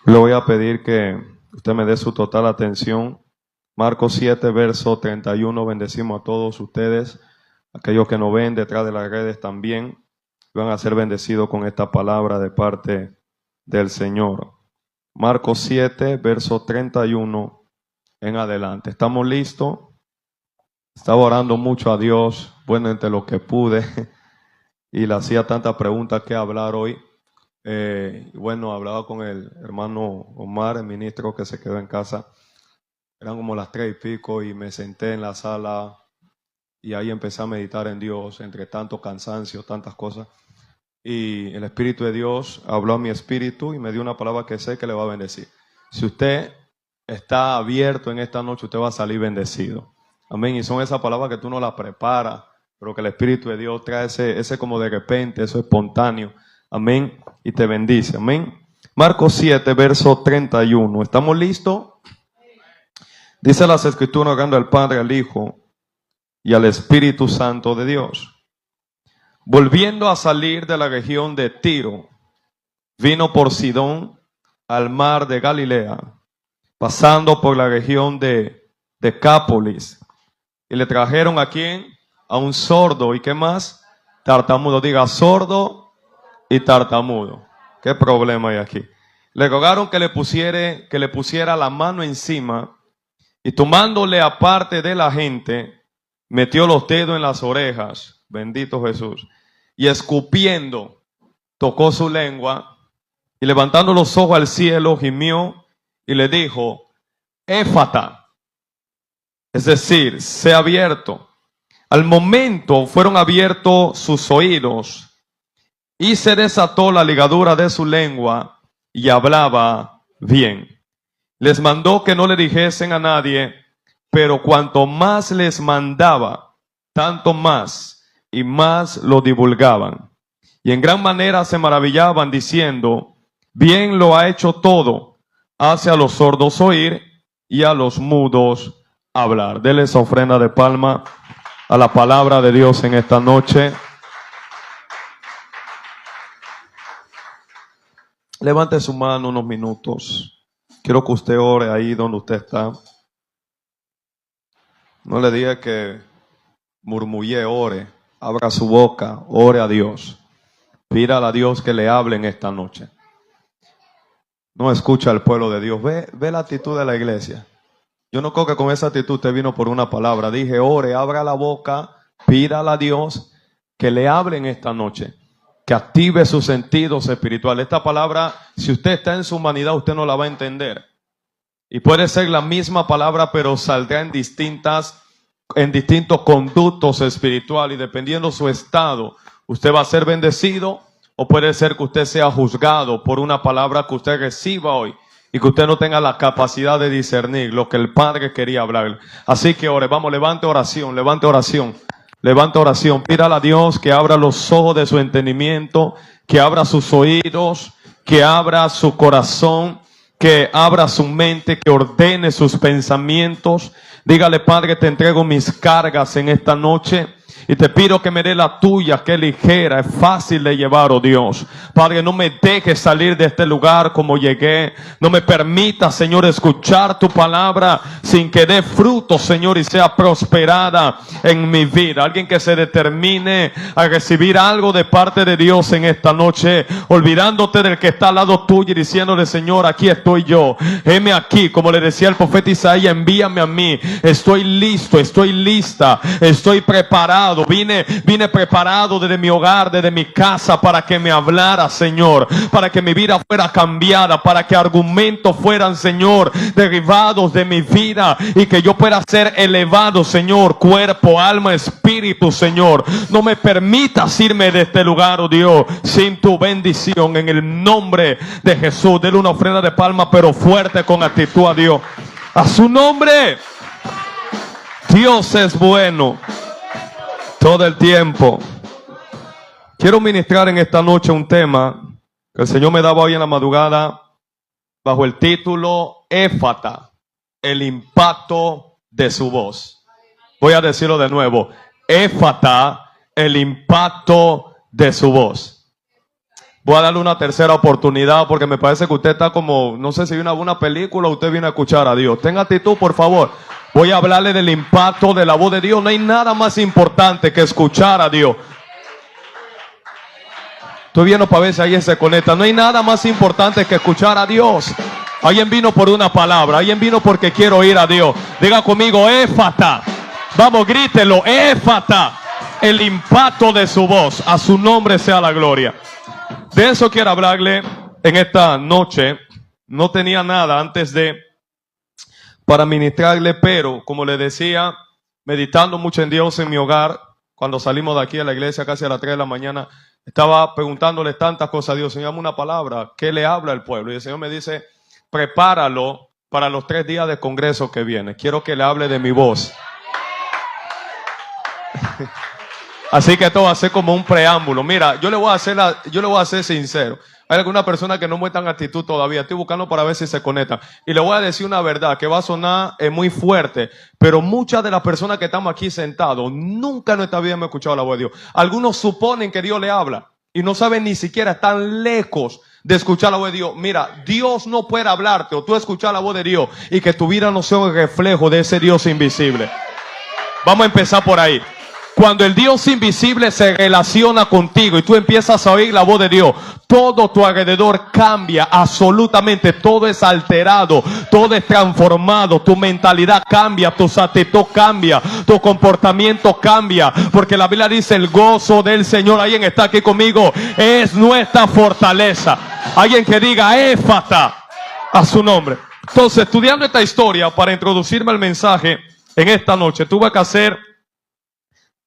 Le voy a pedir que usted me dé su total atención. Marcos 7, verso 31. Bendecimos a todos ustedes, aquellos que nos ven detrás de las redes también. Van a ser bendecidos con esta palabra de parte del Señor. Marcos 7, verso 31 en adelante. ¿Estamos listos? Estaba orando mucho a Dios, bueno, entre lo que pude, y le hacía tantas preguntas que hablar hoy. Bueno, hablaba con el hermano Omar, el ministro que se quedó en casa. Eran como las 3:00 y me senté en la sala y ahí empecé a meditar en Dios entre tanto cansancio, tantas cosas. Y el Espíritu de Dios habló a mi espíritu y me dio una palabra que sé que le va a bendecir. Si usted está abierto en esta noche, usted va a salir bendecido. Amén. Y son esas palabras que tú no las preparas, pero que el Espíritu de Dios trae ese como de repente, eso espontáneo. Amén. Y te bendice. Amén. Marcos 7, verso 31. ¿Estamos listos? Dice las Escrituras, orando al Padre, al Hijo y al Espíritu Santo de Dios. Volviendo a salir de la región de Tiro, vino por Sidón al mar de Galilea, pasando por la región de Decápolis. Y le trajeron ¿a quién? A un sordo. ¿Y qué más? Tartamudo. Diga, sordo y tartamudo. ¿Qué problema hay aquí? Le rogaron que le pusiera la mano encima y tomándole aparte de la gente, metió los dedos en las orejas. Bendito Jesús. Y escupiendo, tocó su lengua y levantando los ojos al cielo, gimió y le dijo, Éfata. Es decir, sea abierto. Al momento fueron abiertos sus oídos y se desató la ligadura de su lengua y hablaba bien. Les mandó que no le dijesen a nadie, pero cuanto más les mandaba, tanto más y más lo divulgaban. Y en gran manera se maravillaban diciendo, bien lo ha hecho todo, hace a los sordos oír y a los mudos hablar. Dele esa ofrenda de palma a la palabra de Dios en esta noche. Levante su mano unos minutos. Quiero que usted ore ahí donde usted está. No le diga que murmulle, ore. Abra su boca, ore a Dios. Pídale a Dios que le hable en esta noche. No escucha al pueblo de Dios. Ve la actitud de la iglesia. Yo no creo que con esa actitud usted vino por una palabra. Dije, ore, abra la boca, pídale a Dios que le hable en esta noche. Que active sus sentidos espirituales. Esta palabra, si usted está en su humanidad, usted no la va a entender. Y puede ser la misma palabra, pero saldrá en distintos conductos espirituales. Y dependiendo su estado, usted va a ser bendecido o puede ser que usted sea juzgado por una palabra que usted reciba hoy y que usted no tenga la capacidad de discernir lo que el Padre quería hablar. Así que ore, vamos, levante oración, levante oración. Levanta oración, pídale a Dios que abra los ojos de su entendimiento, que abra sus oídos, que abra su corazón, que abra su mente, que ordene sus pensamientos. Dígale, Padre, te entrego mis cargas en esta noche y te pido que me dé la tuya, que es ligera, es fácil de llevar, oh Dios. Padre, no me dejes salir de este lugar como llegué. No me permita, Señor, escuchar tu palabra sin que dé fruto, Señor, y sea prosperada en mi vida. Alguien que se determine a recibir algo de parte de Dios en esta noche, olvidándote del que está al lado tuyo y diciéndole, Señor, aquí estoy yo. Heme aquí, como le decía el profeta Isaías, envíame a mí. Estoy listo, estoy lista, estoy preparado. Vine preparado desde mi hogar, desde mi casa, para que me hablara, Señor, para que mi vida fuera cambiada, para que argumentos fueran, Señor, derivados de mi vida y que yo pueda ser elevado, Señor, cuerpo, alma, espíritu, Señor. No me permitas irme de este lugar, oh Dios, sin tu bendición, en el nombre de Jesús. Dele una ofrenda de palma, pero fuerte, con actitud a Dios. A su nombre. Dios es bueno todo el tiempo. Quiero ministrar en esta noche un tema que el Señor me daba hoy en la madrugada bajo el título Éfata, el impacto de su voz. Voy a decirlo de nuevo. Éfata, el impacto de su voz. Voy a darle una tercera oportunidad porque me parece que usted está como, no sé si viene a una película o usted viene a escuchar a Dios. Tenga actitud, por favor. Voy a hablarle del impacto de la voz de Dios. No hay nada más importante que escuchar a Dios. Estoy viendo para ver si alguien se conecta. No hay nada más importante que escuchar a Dios. Alguien vino por una palabra. Alguien vino porque quiere oír a Dios. Diga conmigo, éfata. Vamos, grítelo, éfata. El impacto de su voz. A su nombre sea la gloria. De eso quiero hablarle en esta noche. No tenía nada antes para ministrarle, pero como le decía, meditando mucho en Dios en mi hogar, cuando salimos de aquí a la iglesia casi a las 3 de la mañana, estaba preguntándole tantas cosas a Dios. Señor, dame una palabra, ¿qué le habla al pueblo? Y el Señor me dice, prepáralo para los 3 días de congreso que viene. Quiero que le hable de mi voz. Así que esto va a ser como un preámbulo. Mira, yo le voy a ser sincero. Hay alguna persona que no muestran actitud todavía. Estoy buscando para ver si se conectan. Y le voy a decir una verdad que va a sonar muy fuerte. Pero muchas de las personas que estamos aquí sentados nunca en nuestra vida hemos escuchado la voz de Dios. Algunos suponen que Dios le habla y no saben ni siquiera, están lejos de escuchar la voz de Dios. Mira, Dios no puede hablarte o tú escuchar la voz de Dios y que tu vida no sea un reflejo de ese Dios invisible. Vamos a empezar por ahí. Cuando el Dios invisible se relaciona contigo y tú empiezas a oír la voz de Dios, todo tu alrededor cambia absolutamente, todo es alterado, todo es transformado, tu mentalidad cambia, tu actitud cambia, tu comportamiento cambia, porque la Biblia dice el gozo del Señor, alguien está aquí conmigo, es nuestra fortaleza. Alguien que diga éfata a su nombre. Entonces, estudiando esta historia para introducirme al mensaje en esta noche, tuve que hacer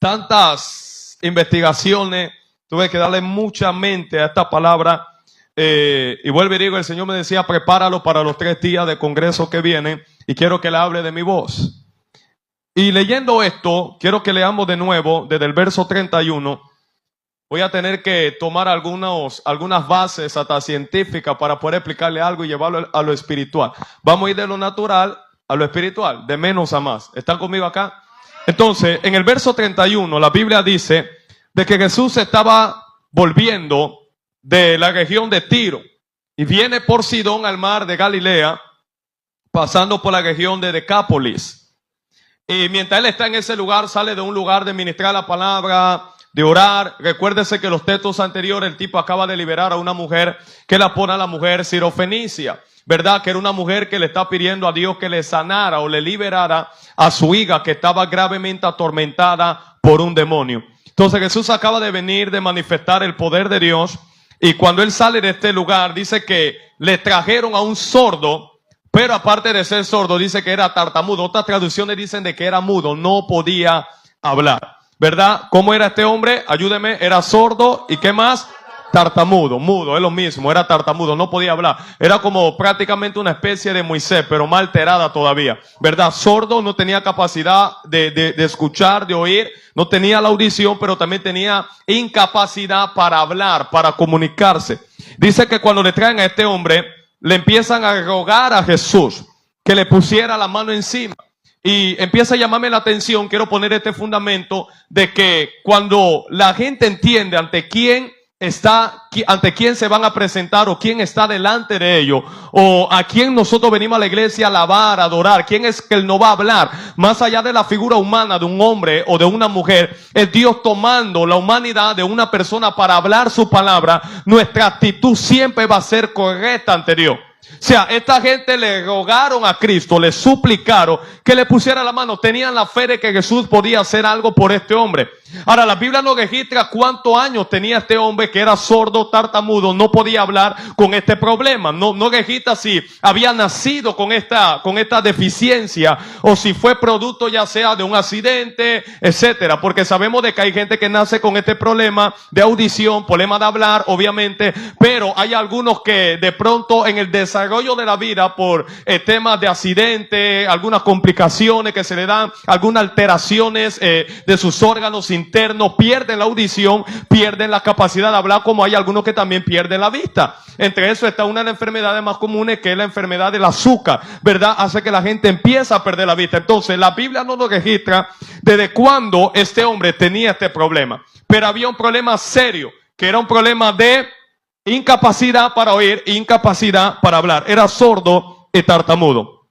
tantas investigaciones, tuve que darle mucha mente a esta palabra, y vuelvo y digo, el Señor me decía, prepáralo para los 3 días de congreso que vienen, y quiero que le hable de mi voz. Y leyendo esto, quiero que leamos de nuevo, desde el verso 31, voy a tener que tomar algunas bases hasta científicas para poder explicarle algo y llevarlo a lo espiritual. Vamos a ir de lo natural a lo espiritual, de menos a más. ¿Están conmigo acá? Entonces, en el verso 31, la Biblia dice de que Jesús estaba volviendo de la región de Tiro y viene por Sidón al mar de Galilea, pasando por la región de Decápolis. Y mientras él está en ese lugar, sale de un lugar de ministrar la palabra, de orar. Recuérdese que los textos anteriores, el tipo acaba de liberar a una mujer que la pone a la mujer sirofenicia. ¿Verdad? Que era una mujer que le está pidiendo a Dios que le sanara o le liberara a su hija que estaba gravemente atormentada por un demonio. Entonces Jesús acaba de venir de manifestar el poder de Dios y cuando él sale de este lugar dice que le trajeron a un sordo, pero aparte de ser sordo dice que era tartamudo. Otras traducciones dicen de que era mudo, no podía hablar. ¿Verdad? ¿Cómo era este hombre? Ayúdeme, era sordo y ¿qué más? Tartamudo, mudo, es lo mismo, era tartamudo, no podía hablar. Era como prácticamente una especie de Moisés, pero más alterada todavía, ¿verdad? Sordo, no tenía capacidad de escuchar, de oír, no tenía la audición, pero también tenía incapacidad para hablar, para comunicarse. Dice que cuando le traen a este hombre, le empiezan a rogar a Jesús que le pusiera la mano encima. Y empieza a llamarme la atención, quiero poner este fundamento de que cuando la gente entiende ante quién se van a presentar o quién está delante de ellos o a quién nosotros venimos a la iglesia a alabar, a adorar, quién es que él no va a hablar, más allá de la figura humana de un hombre o de una mujer, es Dios tomando la humanidad de una persona para hablar su palabra. Nuestra actitud siempre va a ser correcta ante Dios. O sea, esta gente le rogaron a Cristo, le suplicaron que le pusiera la mano. Tenían la fe de que Jesús podía hacer algo por este hombre. Ahora, la Biblia no registra cuántos años tenía este hombre que era sordo, tartamudo, no podía hablar con este problema. No registra si había nacido con esta deficiencia o si fue producto ya sea de un accidente, etcétera. Porque sabemos de que hay gente que nace con este problema de audición, problema de hablar, obviamente, pero hay algunos que de pronto en el desarrollo de la vida por temas de accidente, algunas complicaciones que se le dan, algunas alteraciones de sus órganos internos, pierden la audición, pierden la capacidad de hablar, como hay algunos que también pierden la vista. Entre eso está una de las enfermedades más comunes, que es la enfermedad del azúcar, ¿verdad? Hace que la gente empiece a perder la vista. Entonces la Biblia no nos registra desde cuándo este hombre tenía este problema, pero había un problema serio, que era un problema de incapacidad para oír, incapacidad para hablar. Era sordo y tartamudo.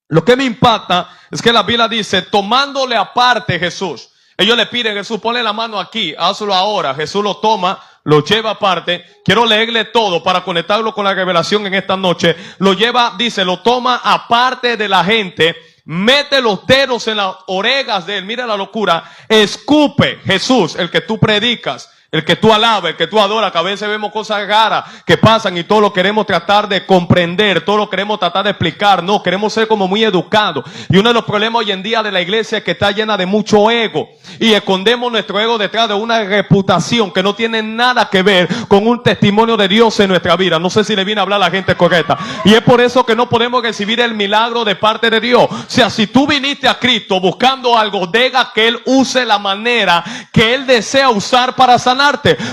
Lo que me impacta es que la Biblia dice, tomándole aparte Jesús. Ellos le piden, Jesús, ponle la mano aquí, hazlo ahora. Jesús lo toma, lo lleva aparte. Quiero leerle todo para conectarlo con la revelación en esta noche. Lo lleva, dice, lo toma aparte de la gente, mete los dedos en las orejas de él. Mira la locura. Escupe, Jesús, el que tú predicas, el que tú alabas, el que tú adoras, que a veces vemos cosas raras que pasan y todo lo queremos tratar de comprender, todo lo queremos tratar de explicar. No, queremos ser como muy educados. Y uno de los problemas hoy en día de la iglesia es que está llena de mucho ego. Y escondemos nuestro ego detrás de una reputación que no tiene nada que ver con un testimonio de Dios en nuestra vida. No sé si le viene a hablar a la gente correcta. Y es por eso que no podemos recibir el milagro de parte de Dios. O sea, si tú viniste a Cristo buscando algo, deja que Él use la manera que Él desea usar para sanar.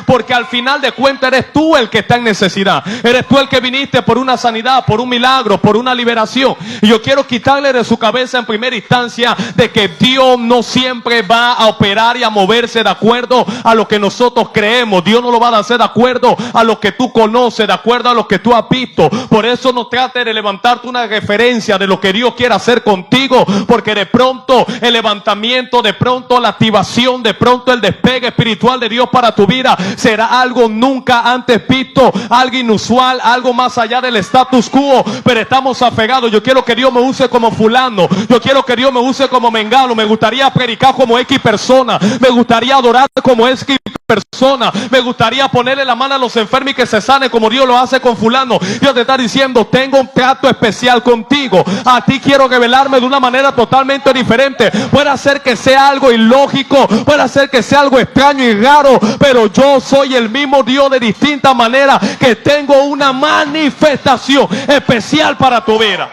Porque al final de cuentas eres tú el que está en necesidad. Eres tú el que viniste por una sanidad, por un milagro, por una liberación. Y yo quiero quitarle de su cabeza en primera instancia de que Dios no siempre va a operar y a moverse de acuerdo a lo que nosotros creemos. Dios no lo va a hacer de acuerdo a lo que tú conoces, de acuerdo a lo que tú has visto. Por eso no trate de levantarte una referencia de lo que Dios quiere hacer contigo, porque de pronto el levantamiento, de pronto la activación, de pronto el despegue espiritual de Dios para tu vida será algo nunca antes visto, algo inusual, algo más allá del status quo. Pero estamos apegados. Yo quiero que Dios me use como fulano, yo quiero que Dios me use como mengano. Me gustaría predicar como X persona, me gustaría adorar como X persona, me gustaría ponerle la mano a los enfermos y que se sane como Dios lo hace con fulano. Dios te está diciendo, tengo un trato especial contigo. A ti quiero revelarme de una manera totalmente diferente. Puede ser que sea algo ilógico, puede ser que sea algo extraño y raro, pero yo soy el mismo Dios de distinta manera, que tengo una manifestación especial para tu vida.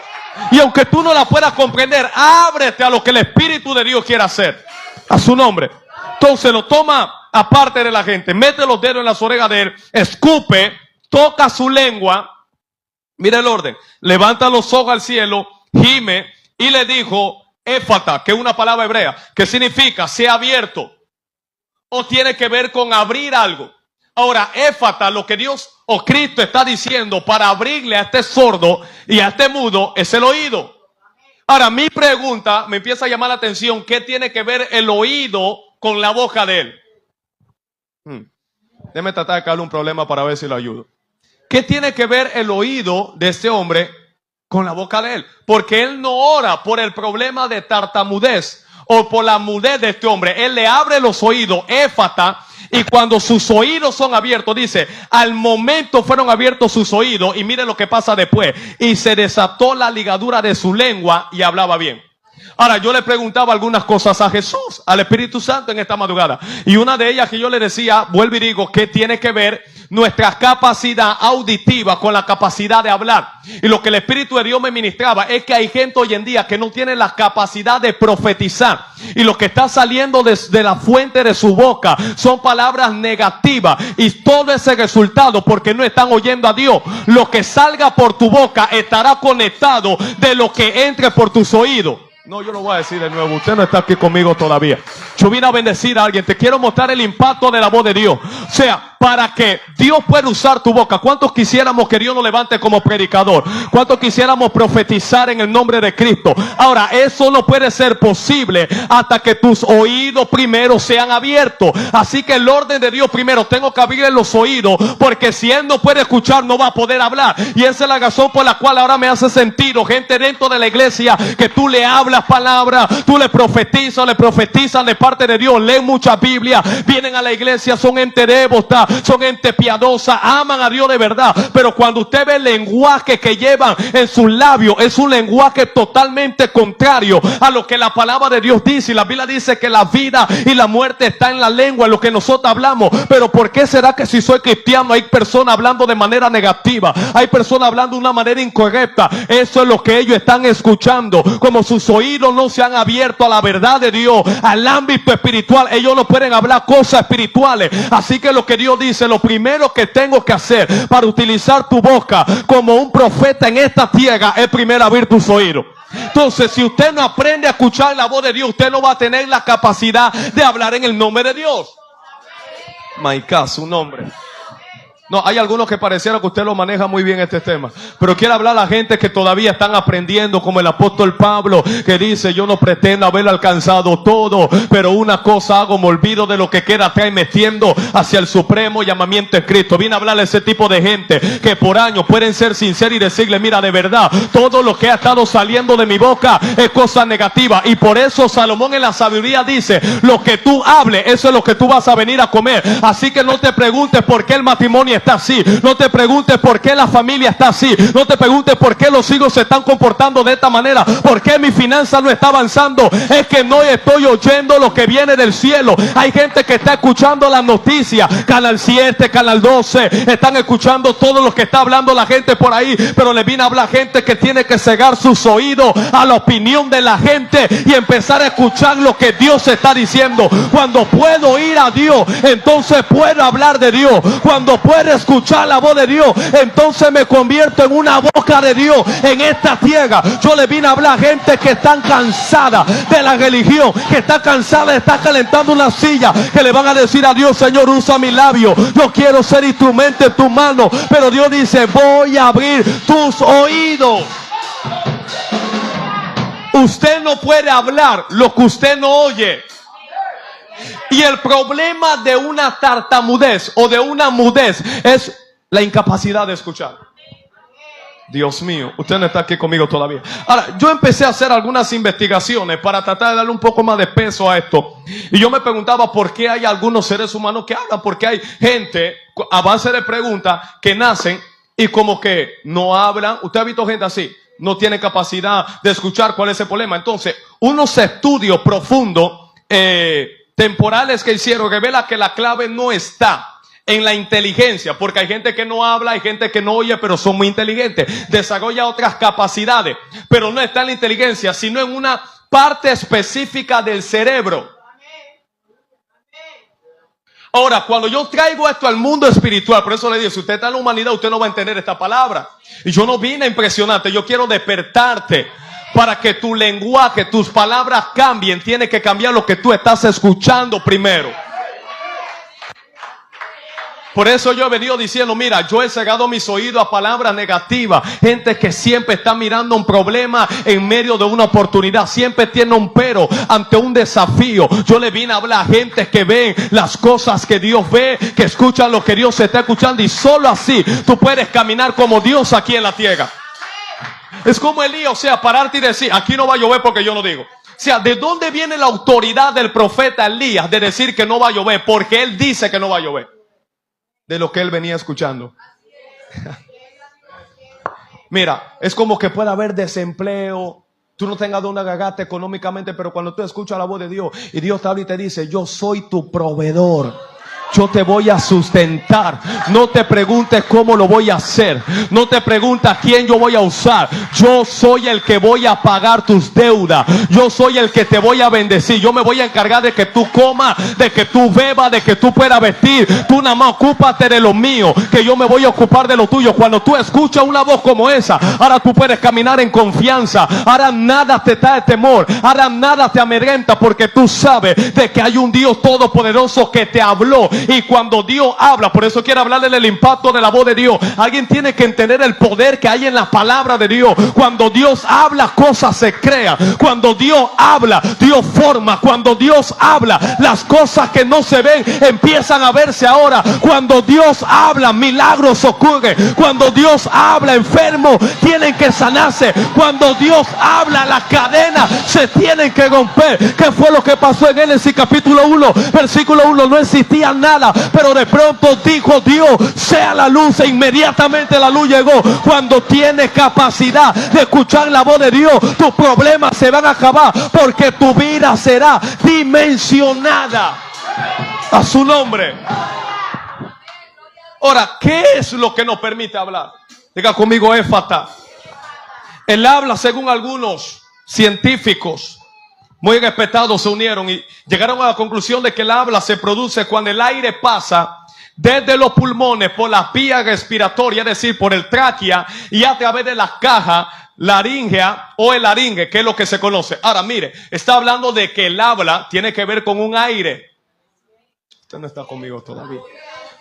Y aunque tú no la puedas comprender, ábrete a lo que el Espíritu de Dios quiere hacer. A su nombre. Entonces lo toma aparte de la gente, mete los dedos en las orejas de él, escupe, toca su lengua. Mira el orden. Levanta los ojos al cielo, gime y le dijo, éfata, que es una palabra hebrea, que significa sea abierto. O tiene que ver con abrir algo. Ahora, éfata, lo que Dios o Cristo está diciendo para abrirle a este sordo y a este mudo es el oído. Ahora, mi pregunta me empieza a llamar la atención. ¿Qué tiene que ver el oído con la boca de él? Déjame tratar de darle un problema para ver si lo ayudo. ¿Qué tiene que ver el oído de este hombre con la boca de él? Porque él no ora por el problema de tartamudez o por la mudez de este hombre. Él le abre los oídos, éfata, y cuando sus oídos son abiertos, dice, al momento fueron abiertos sus oídos, y mire lo que pasa después, y se desató la ligadura de su lengua y hablaba bien. Ahora, yo le preguntaba algunas cosas a Jesús, al Espíritu Santo en esta madrugada. Y una de ellas que yo le decía, vuelvo y digo, ¿qué tiene que ver nuestra capacidad auditiva con la capacidad de hablar? Y lo que el Espíritu de Dios me ministraba es que hay gente hoy en día que no tiene la capacidad de profetizar. Y lo que está saliendo de la fuente de su boca son palabras negativas. Y todo ese resultado porque no están oyendo a Dios. Lo que salga por tu boca estará conectado de lo que entre por tus oídos. No, yo lo voy a decir de nuevo. Usted no está aquí conmigo todavía. Yo vine a bendecir a alguien. Te quiero mostrar el impacto de la voz de Dios. O sea, para que Dios pueda usar tu boca. ¿Cuántos quisiéramos que Dios nos levante como predicador? ¿Cuántos quisiéramos profetizar en el nombre de Cristo? Ahora, eso no puede ser posible hasta que tus oídos primero sean abiertos. Así que el orden de Dios primero, tengo que abrirle los oídos, porque si Él no puede escuchar, no va a poder hablar. Y esa es la razón por la cual ahora me hace sentido gente dentro de la iglesia que tú le hablas palabras, tú le profetizan de parte de Dios, leen mucha Biblia, vienen a la iglesia, son gente devota, son gente piadosa, aman a Dios de verdad, pero cuando usted ve el lenguaje que llevan en sus labios, es un lenguaje totalmente contrario a lo que la palabra de Dios dice. Y la Biblia dice que la vida y la muerte está en la lengua, en lo que nosotros hablamos. Pero ¿por qué será que si soy cristiano hay personas hablando de manera negativa, hay personas hablando de una manera incorrecta? Eso es lo que ellos están escuchando. Como sus oídos no se han abierto a la verdad de Dios, al ámbito espiritual, ellos no pueden hablar cosas espirituales. Así que lo que Dios dice, lo primero que tengo que hacer para utilizar tu boca como un profeta en esta tierra es primero abrir tus oídos. Entonces, si usted no aprende a escuchar la voz de Dios, usted no va a tener la capacidad de hablar en el nombre de Dios. Maika, su nombre. No, hay algunos que pareciera que usted lo maneja muy bien este tema. Pero quiero hablar a la gente que todavía están aprendiendo, como el apóstol Pablo, que dice: yo no pretendo haber alcanzado todo, pero una cosa hago, me olvido de lo que queda atrás y me tiendo hacia el supremo llamamiento de Cristo. Vine a hablarle a ese tipo de gente que por años pueden ser sinceros y decirle: mira, de verdad, todo lo que ha estado saliendo de mi boca es cosa negativa. Y por eso Salomón en la sabiduría dice: lo que tú hables, eso es lo que tú vas a venir a comer. Así que no te preguntes por qué el matrimonio está así, no te preguntes por qué la familia está así, no te preguntes por qué los hijos se están comportando de esta manera, por qué mi finanza no está avanzando. Es que no estoy oyendo lo que viene del cielo. Hay gente que está escuchando las noticias, Canal 7, Canal 12, están escuchando todo lo que está hablando la gente por ahí, pero le viene a hablar gente que tiene que cegar sus oídos a la opinión de la gente y empezar a escuchar lo que Dios está diciendo. Cuando puedo oír a Dios, entonces puedo hablar de Dios. Cuando puedo escuchar la voz de Dios, entonces me convierto en una boca de Dios en esta tierra. Yo le vine a hablar a gente que están cansada de la religión, que está cansada de estar calentando una silla, que le van a decir a Dios: Señor, usa mi labio, yo quiero ser instrumento en tu mano. Pero Dios dice: voy a abrir tus oídos. Usted no puede hablar lo que usted no oye. Y el problema de una tartamudez o de una mudez es la incapacidad de escuchar. Dios mío, usted no está aquí conmigo todavía. Ahora, yo empecé a hacer algunas investigaciones para tratar de darle un poco más de peso a esto. Y yo me preguntaba por qué hay algunos seres humanos que hablan, porque hay gente a base de preguntas que nacen y como que no hablan. Usted ha visto gente así, no tiene capacidad de escuchar. ¿Cuál es el problema? Entonces, unos estudios profundos temporales que hicieron revela que la clave no está en la inteligencia, porque hay gente que no habla, hay gente que no oye, pero son muy inteligentes, desarrolla otras capacidades, pero no está en la inteligencia, sino en una parte específica del cerebro. Ahora, cuando yo traigo esto al mundo espiritual, por eso le digo: si usted está en la humanidad, usted no va a entender esta palabra. Y yo no vine a impresionarte, yo quiero despertarte. Para que tu lenguaje, tus palabras cambien, tiene que cambiar lo que tú estás escuchando primero. Por eso yo he venido diciendo: mira, yo he cegado mis oídos a palabras negativas. Gente que siempre está mirando un problema en medio de una oportunidad. Siempre tiene un pero ante un desafío. Yo le vine a hablar a gente que ven las cosas que Dios ve, que escuchan lo que Dios está escuchando. Y solo así tú puedes caminar como Dios aquí en la tierra. Es como Elías, o sea, pararte y decir: aquí no va a llover porque yo no digo. O sea, ¿de dónde viene la autoridad del profeta Elías de decir que no va a llover? Porque él dice que no va a llover. De lo que él venía escuchando. Mira, es como que puede haber desempleo, tú no tengas donde agarrarte económicamente, pero cuando tú escuchas la voz de Dios y Dios te habla y te dice: yo soy tu proveedor, yo te voy a sustentar. No te preguntes cómo lo voy a hacer. No te preguntes a quién yo voy a usar. Yo soy el que voy a pagar tus deudas. Yo soy el que te voy a bendecir. Yo me voy a encargar de que tú comas, de que tú bebas, de que tú puedas vestir. Tú nada más ocúpate de lo mío, que yo me voy a ocupar de lo tuyo. Cuando tú escuchas una voz como esa, ahora tú puedes caminar en confianza. Ahora nada te da temor. Ahora nada te amedrenta, porque tú sabes de que hay un Dios todopoderoso que te habló. Y cuando Dios habla, por eso quiero hablarle del impacto de la voz de Dios. Alguien tiene que entender el poder que hay en la palabra de Dios. Cuando Dios habla, cosas se crean. Cuando Dios habla, Dios forma. Cuando Dios habla, las cosas que no se ven empiezan a verse ahora. Cuando Dios habla, milagros ocurren. Cuando Dios habla, enfermos tienen que sanarse. Cuando Dios habla, las cadenas se tienen que romper. ¿Qué fue lo que pasó en Génesis capítulo 1, versículo 1? No existía nada, pero de pronto dijo Dios: sea la luz, e inmediatamente la luz llegó. Cuando tienes capacidad de escuchar la voz de Dios, tus problemas se van a acabar, porque tu vida será dimensionada a su nombre. Ahora, ¿qué es lo que nos permite hablar? Diga conmigo: éfata. El habla, según algunos científicos muy respetados, se unieron y llegaron a la conclusión de que el habla se produce cuando el aire pasa desde los pulmones por la vía respiratoria, es decir, por el tráquea, y a través de la caja laringea o el laringe, que es lo que se conoce. Ahora mire, está hablando de que el habla tiene que ver con un aire. Usted no está conmigo todavía.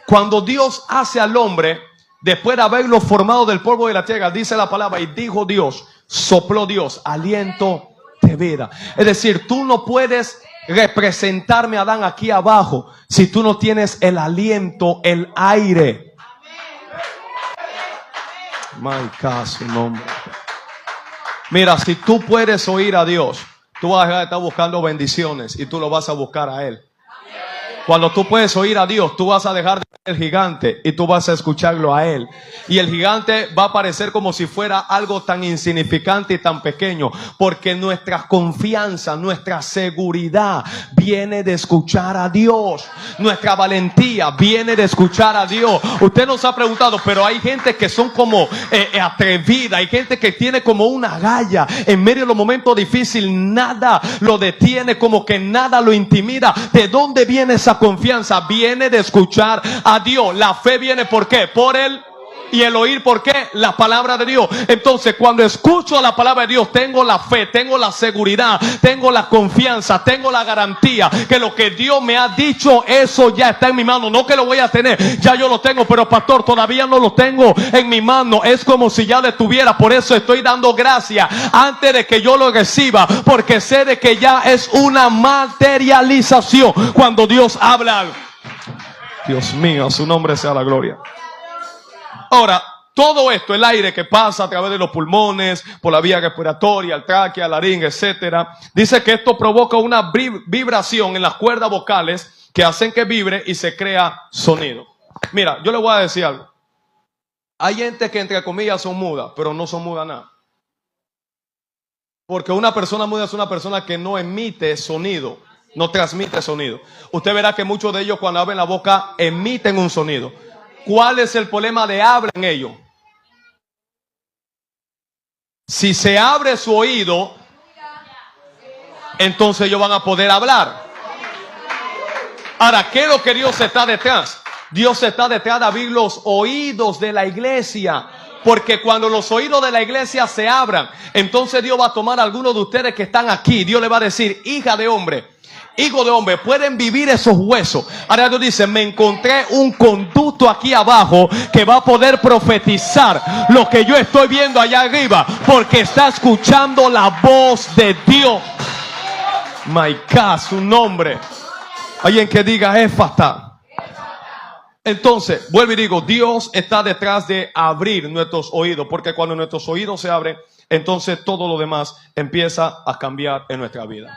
Cuando Dios hace al hombre, después de haberlo formado del polvo de la tierra, dice la palabra, y dijo Dios, sopló Dios, aliento de vida. Es decir, tú no puedes representarme a Adán aquí abajo si tú no tienes el aliento, el aire. My God, su nombre. Mira, si tú puedes oír a Dios, tú vas a dejar de estar buscando bendiciones y tú lo vas a buscar a Él. Cuando tú puedes oír a Dios, tú vas a dejar de ver el gigante y tú vas a escucharlo a Él. Y el gigante va a parecer como si fuera algo tan insignificante y tan pequeño, porque nuestra confianza, nuestra seguridad viene de escuchar a Dios. Nuestra valentía viene de escuchar a Dios. Usted nos ha preguntado, pero hay gente que son como atrevida, hay gente que tiene como una galla. En medio de los momentos difíciles, nada lo detiene, como que nada lo intimida. ¿De dónde viene esa confianza? Viene de escuchar a Dios. La fe viene ¿por qué? Por Él. Y el oír, ¿por qué? La palabra de Dios. Entonces, cuando escucho la palabra de Dios, tengo la fe, tengo la seguridad, tengo la confianza, tengo la garantía que lo que Dios me ha dicho, eso ya está en mi mano. No que lo voy a tener, ya yo lo tengo, pero pastor, todavía no lo tengo en mi mano. Es como si ya lo tuviera. Por eso estoy dando gracias antes de que yo lo reciba, porque sé de que ya es una materialización cuando Dios habla. Dios mío, a su nombre sea la gloria. Ahora, todo esto, el aire que pasa a través de los pulmones, por la vía respiratoria, el tráquea, laringe, etcétera, dice que esto provoca una vibración en las cuerdas vocales que hacen que vibre y se crea sonido. Mira, yo le voy a decir algo. Hay gente que entre comillas son mudas, pero no son mudas nada. Porque una persona muda es una persona que no emite sonido, no transmite sonido. Usted verá que muchos de ellos cuando abren la boca emiten un sonido. ¿Cuál es el problema de hablar en ellos? Si se abre su oído, entonces ellos van a poder hablar. Ahora, ¿qué es lo que Dios está detrás? Dios está detrás de abrir los oídos de la iglesia. Porque cuando los oídos de la iglesia se abran, entonces Dios va a tomar a algunos de ustedes que están aquí. Dios le va a decir, hija de hombre, hijo de hombre, pueden vivir esos huesos. Ahora Dios dice, me encontré un conducto aquí abajo que va a poder profetizar lo que yo estoy viendo allá arriba, porque está escuchando la voz de Dios. My God, su nombre. Alguien que diga Éfata. Entonces, vuelvo y digo, Dios está detrás de abrir nuestros oídos, porque cuando nuestros oídos se abren, entonces todo lo demás empieza a cambiar en nuestra vida.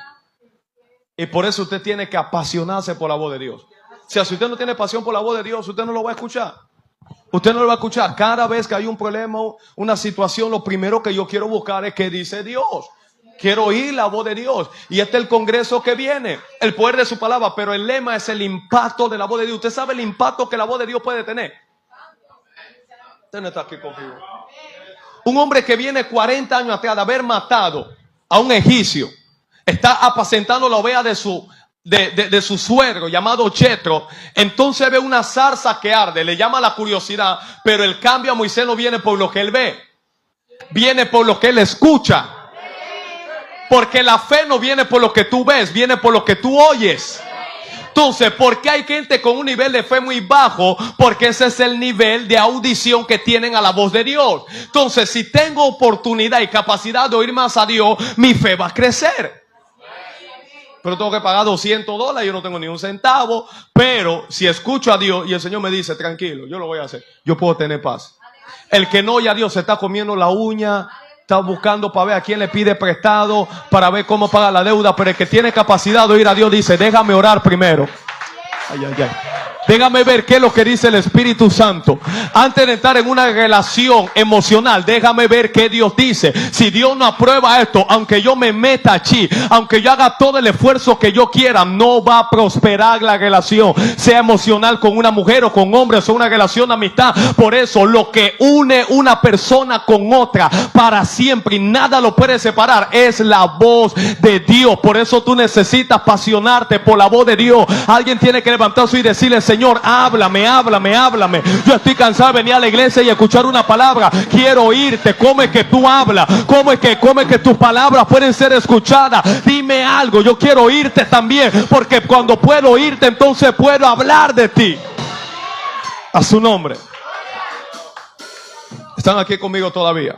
Y por eso usted tiene que apasionarse por la voz de Dios. O sea, si usted no tiene pasión por la voz de Dios, usted no lo va a escuchar. Usted no lo va a escuchar. Cada vez que hay un problema, una situación, lo primero que yo quiero buscar es qué dice Dios. Quiero oír la voz de Dios. Y este es el congreso que viene. El poder de su palabra. Pero el lema es el impacto de la voz de Dios. ¿Usted sabe el impacto que la voz de Dios puede tener? Usted no está aquí conmigo. Un hombre que viene 40 años atrás de haber matado a un egipcio. Está apacentando la oveja de su suegro llamado Jetro. Entonces ve una zarza que arde. Le llama la curiosidad. Pero el cambio a Moisés no viene por lo que él ve. Viene por lo que él escucha. Porque la fe no viene por lo que tú ves, viene por lo que tú oyes. Entonces, ¿por qué hay gente con un nivel de fe muy bajo? Porque ese es el nivel de audición que tienen a la voz de Dios. Entonces, si tengo oportunidad y capacidad de oír más a Dios, mi fe va a crecer. Pero tengo que pagar $200, yo no tengo ni un centavo. Pero si escucho a Dios y el Señor me dice, tranquilo, yo lo voy a hacer, yo puedo tener paz. El que no oye a Dios se está comiendo la uña. Está buscando para ver a quién le pide prestado, para ver cómo paga la deuda. Pero el que tiene capacidad de oír a Dios dice, déjame orar primero. Ay, ay, ay. Déjame ver qué es lo que dice el Espíritu Santo. Antes de entrar en una relación emocional, déjame ver qué Dios dice. Si Dios no aprueba esto, aunque yo me meta allí, aunque yo haga todo el esfuerzo que yo quiera, no va a prosperar la relación. Sea emocional con una mujer o con hombres o una relación de amistad. Por eso lo que une una persona con otra para siempre y nada lo puede separar es la voz de Dios. Por eso tú necesitas apasionarte por la voz de Dios. Alguien tiene que levantarse y decirle, Señor, háblame, háblame, háblame. Yo estoy cansado de venir a la iglesia y escuchar una palabra. Quiero oírte. ¿Cómo es que tú hablas? ¿Cómo es que tus palabras pueden ser escuchadas? Dime algo. Yo quiero oírte también. Porque cuando puedo oírte, entonces puedo hablar de ti. A su nombre. ¿Están aquí conmigo todavía?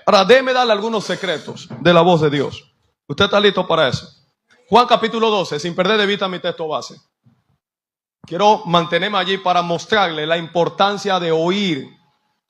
Ahora, déjeme darle algunos secretos de la voz de Dios. ¿Usted está listo para eso? Juan capítulo 12, sin perder de vista mi texto base. Quiero mantenerme allí para mostrarle la importancia de oír,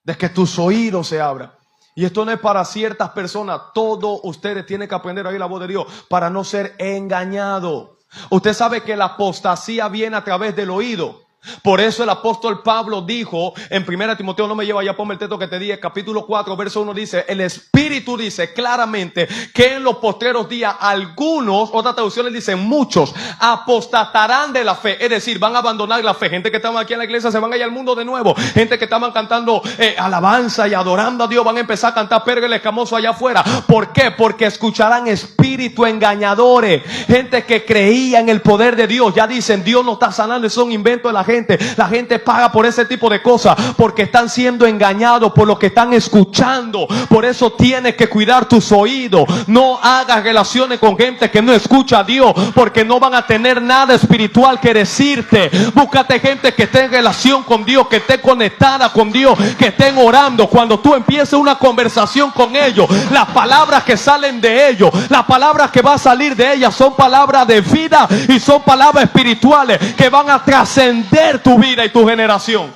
de que tus oídos se abran. Y esto no es para ciertas personas. Todos ustedes tienen que aprender a oír la voz de Dios para no ser engañado. Usted sabe que la apostasía viene a través del oído. Por eso el apóstol Pablo dijo en 1 Timoteo, no me lleva ya, ponme el texto que te dije, capítulo 4, verso 1, dice, el Espíritu dice claramente que en los postreros días algunos, otras traducciones dicen muchos, apostatarán de la fe, es decir, van a abandonar la fe. Gente que estaban aquí en la iglesia se van a ir al mundo de nuevo. Gente que estaban cantando alabanza y adorando a Dios van a empezar a cantar Perga el Escamoso allá afuera. ¿Por qué? Porque escucharán espíritus engañadores. Gente que creía en el poder de Dios, ya dicen, Dios no está sanando, eso es un invento de la gente. La gente paga por ese tipo de cosas porque están siendo engañados por lo que están escuchando. Por eso tienes que cuidar tus oídos. No hagas relaciones con gente que no escucha a Dios, porque no van a tener nada espiritual que decirte. Búscate gente que esté en relación con Dios, que esté conectada con Dios, que estén orando. Cuando tú empieces una conversación con ellos, las palabras que salen de ellos, las palabras que van a salir de ellas son palabras de vida y son palabras espirituales que van a trascender tu vida y tu generación.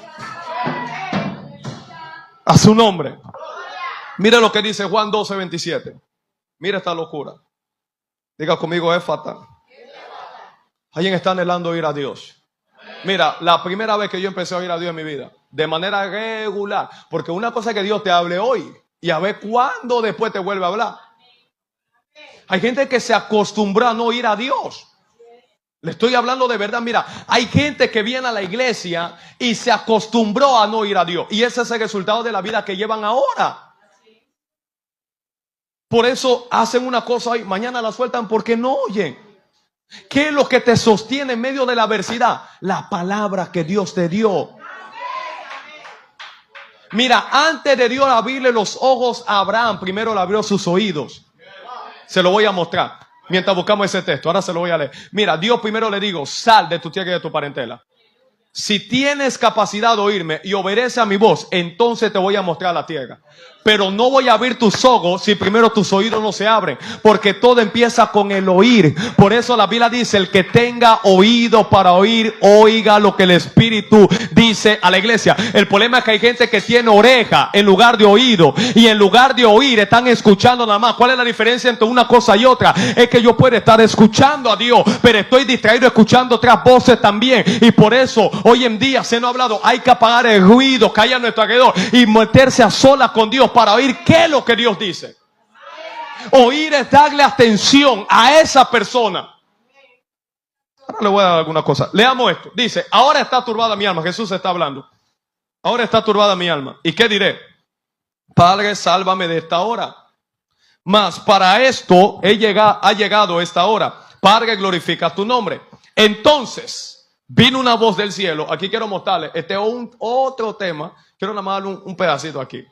A su nombre. Mira lo que dice Juan 12:27. Mira esta locura. Diga conmigo, Éfata. ¿Alguien está anhelando oír a Dios? Mira, la primera vez que yo empecé a oír a Dios en mi vida, de manera regular, porque una cosa es que Dios te hable hoy y a ver cuándo después te vuelve a hablar. Hay gente que se acostumbró a no oír a Dios. Le estoy hablando de verdad. Mira, hay gente que viene a la iglesia y se acostumbró a no oír a Dios. Y ese es el resultado de la vida que llevan ahora. Por eso hacen una cosa hoy, mañana la sueltan porque no oyen. ¿Qué es lo que te sostiene en medio de la adversidad? La palabra que Dios te dio. Mira, antes de Dios abrirle los ojos a Abraham, primero le abrió sus oídos. Se lo voy a mostrar. Mientras buscamos ese texto, ahora se lo voy a leer. Mira, Dios primero le digo, sal de tu tierra y de tu parentela. Si tienes capacidad de oírme y obedece a mi voz, entonces te voy a mostrar la tierra. Pero no voy a abrir tus ojos si primero tus oídos no se abren, porque todo empieza con el oír. Por eso la Biblia dice, el que tenga oído para oír, oiga lo que el Espíritu dice a la iglesia. El problema es que hay gente que tiene oreja en lugar de oído, y en lugar de oír están escuchando nada más. ¿Cuál es la diferencia entre una cosa y otra? Es que yo puedo estar escuchando a Dios, pero estoy distraído escuchando otras voces también. Y por eso hoy en día se nos ha hablado, hay que apagar el ruido que hay a nuestro alrededor y meterse a solas con Dios para oír qué es lo que Dios dice. Oír es darle atención a esa persona. Ahora le voy a dar alguna cosa. Leamos esto. Dice, ahora está turbada mi alma. Jesús está hablando. Ahora está turbada mi alma. ¿Y qué diré? Padre, sálvame de esta hora. Mas para esto ha llegado esta hora. Padre, glorifica tu nombre. Entonces vino una voz del cielo. Aquí quiero mostrarle. Este es otro tema. Quiero nada más darle un pedacito aquí.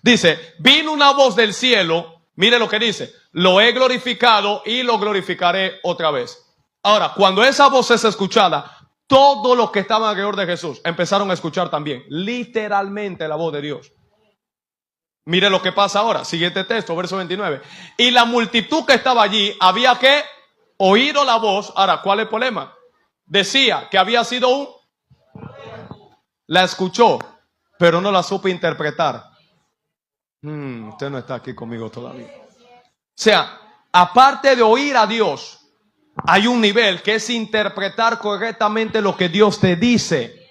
Dice, vino una voz del cielo. Mire lo que dice. Lo he glorificado y lo glorificaré otra vez. Ahora, cuando esa voz es escuchada, todos los que estaban alrededor de Jesús empezaron a escuchar también. Literalmente la voz de Dios. Mire lo que pasa ahora. Siguiente texto, verso 29. Y la multitud que estaba allí había que oído la voz. Ahora, ¿cuál es el problema? Decía que había sido la escuchó, pero no la supo interpretar. Usted no está aquí conmigo todavía. O sea, aparte de oír a Dios, hay un nivel que es interpretar correctamente lo que Dios te dice.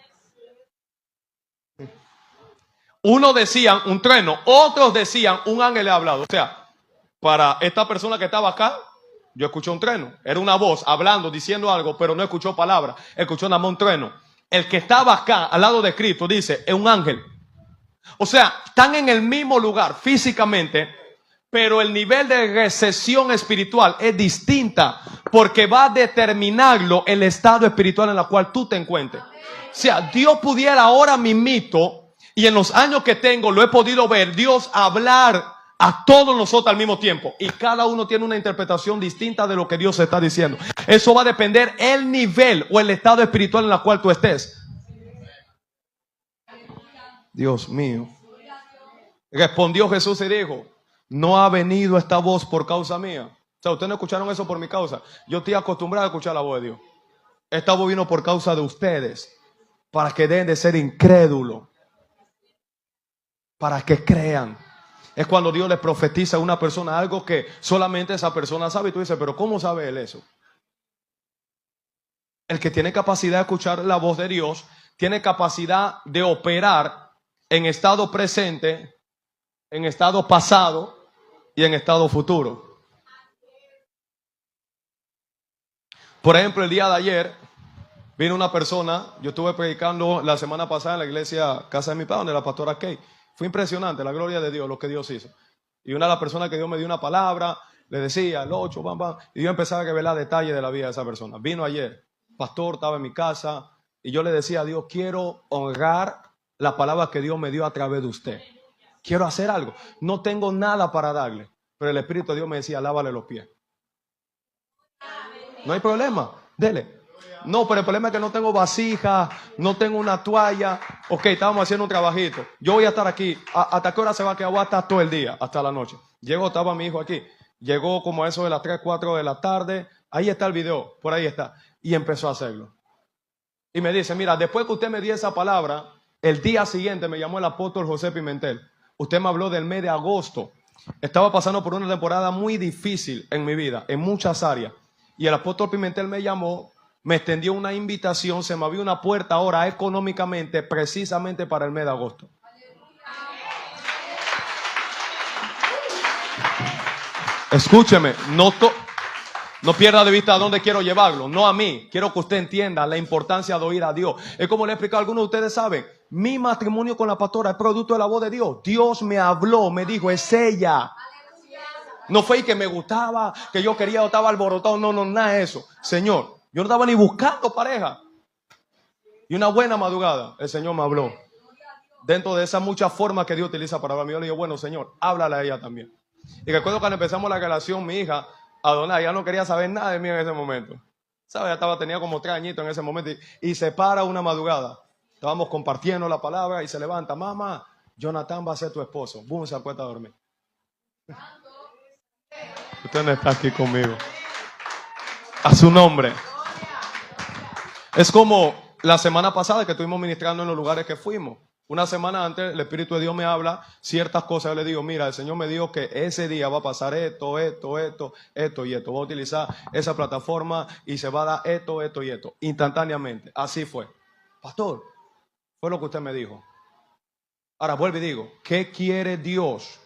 Uno decían un trueno, otros decían un ángel ha hablado. O sea, para esta persona que estaba acá, yo escuché un trueno. Era una voz hablando, diciendo algo, pero no escuchó palabra. Escuchó nada más un trueno. El que estaba acá, al lado de Cristo, dice, es un ángel. O sea, están en el mismo lugar físicamente, pero el nivel de recesión espiritual es distinta, porque va a determinarlo el estado espiritual en el cual tú te encuentres. O sea, Dios pudiera ahora mismito, y en los años que tengo lo he podido ver, Dios hablar a todos nosotros al mismo tiempo, y cada uno tiene una interpretación distinta de lo que Dios está diciendo. Eso va a depender el nivel o el estado espiritual en el cual tú estés. Dios mío. Respondió Jesús y dijo, no ha venido esta voz por causa mía. O sea, ustedes no escucharon eso por mi causa. Yo estoy acostumbrado a escuchar la voz de Dios. Esta voz vino por causa de ustedes, para que dejen de ser incrédulos, para que crean. Es cuando Dios le profetiza a una persona algo que solamente esa persona sabe. Y tú dices, pero ¿cómo sabe él eso? El que tiene capacidad de escuchar la voz de Dios, tiene capacidad de operar en estado presente, en estado pasado y en estado futuro. Por ejemplo, el día de ayer vino una persona, yo estuve predicando la semana pasada en la iglesia Casa de mi Padre, donde la pastora Kay. Fue impresionante la gloria de Dios, lo que Dios hizo. Y una de las personas que Dios me dio una palabra, le decía, el 8, bam, bam, y yo empezaba a revelar detalles de la vida de esa persona. Vino ayer, pastor, estaba en mi casa, y yo le decía a Dios, quiero honrar la palabra que Dios me dio a través de usted. Quiero hacer algo. No tengo nada para darle, pero el Espíritu de Dios me decía, lávale los pies. No hay problema, dele. No, pero el problema es que no tengo vasija, no tengo una toalla. Ok, estábamos haciendo un trabajito. Yo voy a estar aquí. ¿Hasta qué hora se va a quedar? Voy a estar todo el día, hasta la noche. Estaba mi hijo aquí. Llegó como a eso de las 3, 4 de la tarde. Ahí está el video, por ahí está. Y empezó a hacerlo. Y me dice, mira, después que usted me dio esa palabra, el día siguiente me llamó el apóstol José Pimentel. Usted me habló del mes de agosto. Estaba pasando por una temporada muy difícil en mi vida, en muchas áreas. Y el apóstol Pimentel me llamó, me extendió una invitación, se me abrió una puerta ahora económicamente, precisamente para el mes de agosto. Escúcheme, no pierda de vista a dónde quiero llevarlo, no a mí. Quiero que usted entienda la importancia de oír a Dios. Es como le he explicado a algunos de ustedes saben, mi matrimonio con la pastora es producto de la voz de Dios. Dios me habló, me dijo, es ella. No fue que me gustaba, que yo quería o estaba alborotado, no, nada de eso. Señor, yo no estaba ni buscando pareja. Y una buena madrugada, el Señor me habló. Dentro de esas muchas formas que Dios utiliza para hablarme, yo le digo, bueno, Señor, háblale a ella también. Y recuerdo cuando empezamos la relación, mi hija, Adonai, ya no quería saber nada de mí en ese momento. ¿Sabes? Tenía como 3 añitos en ese momento. Y se para una madrugada. Estábamos compartiendo la palabra y se levanta. Mamá, Jonathan va a ser tu esposo. Boom, se acuesta a dormir. Usted no está aquí conmigo. A su nombre. Es como la semana pasada que estuvimos ministrando en los lugares que fuimos. Una semana antes el Espíritu de Dios me habla ciertas cosas. Yo le digo, mira, el Señor me dijo que ese día va a pasar esto y esto. Voy a utilizar esa plataforma y se va a dar esto y esto. Instantáneamente. Así fue. Pastor, fue lo que usted me dijo. Ahora vuelvo y digo, ¿qué quiere Dios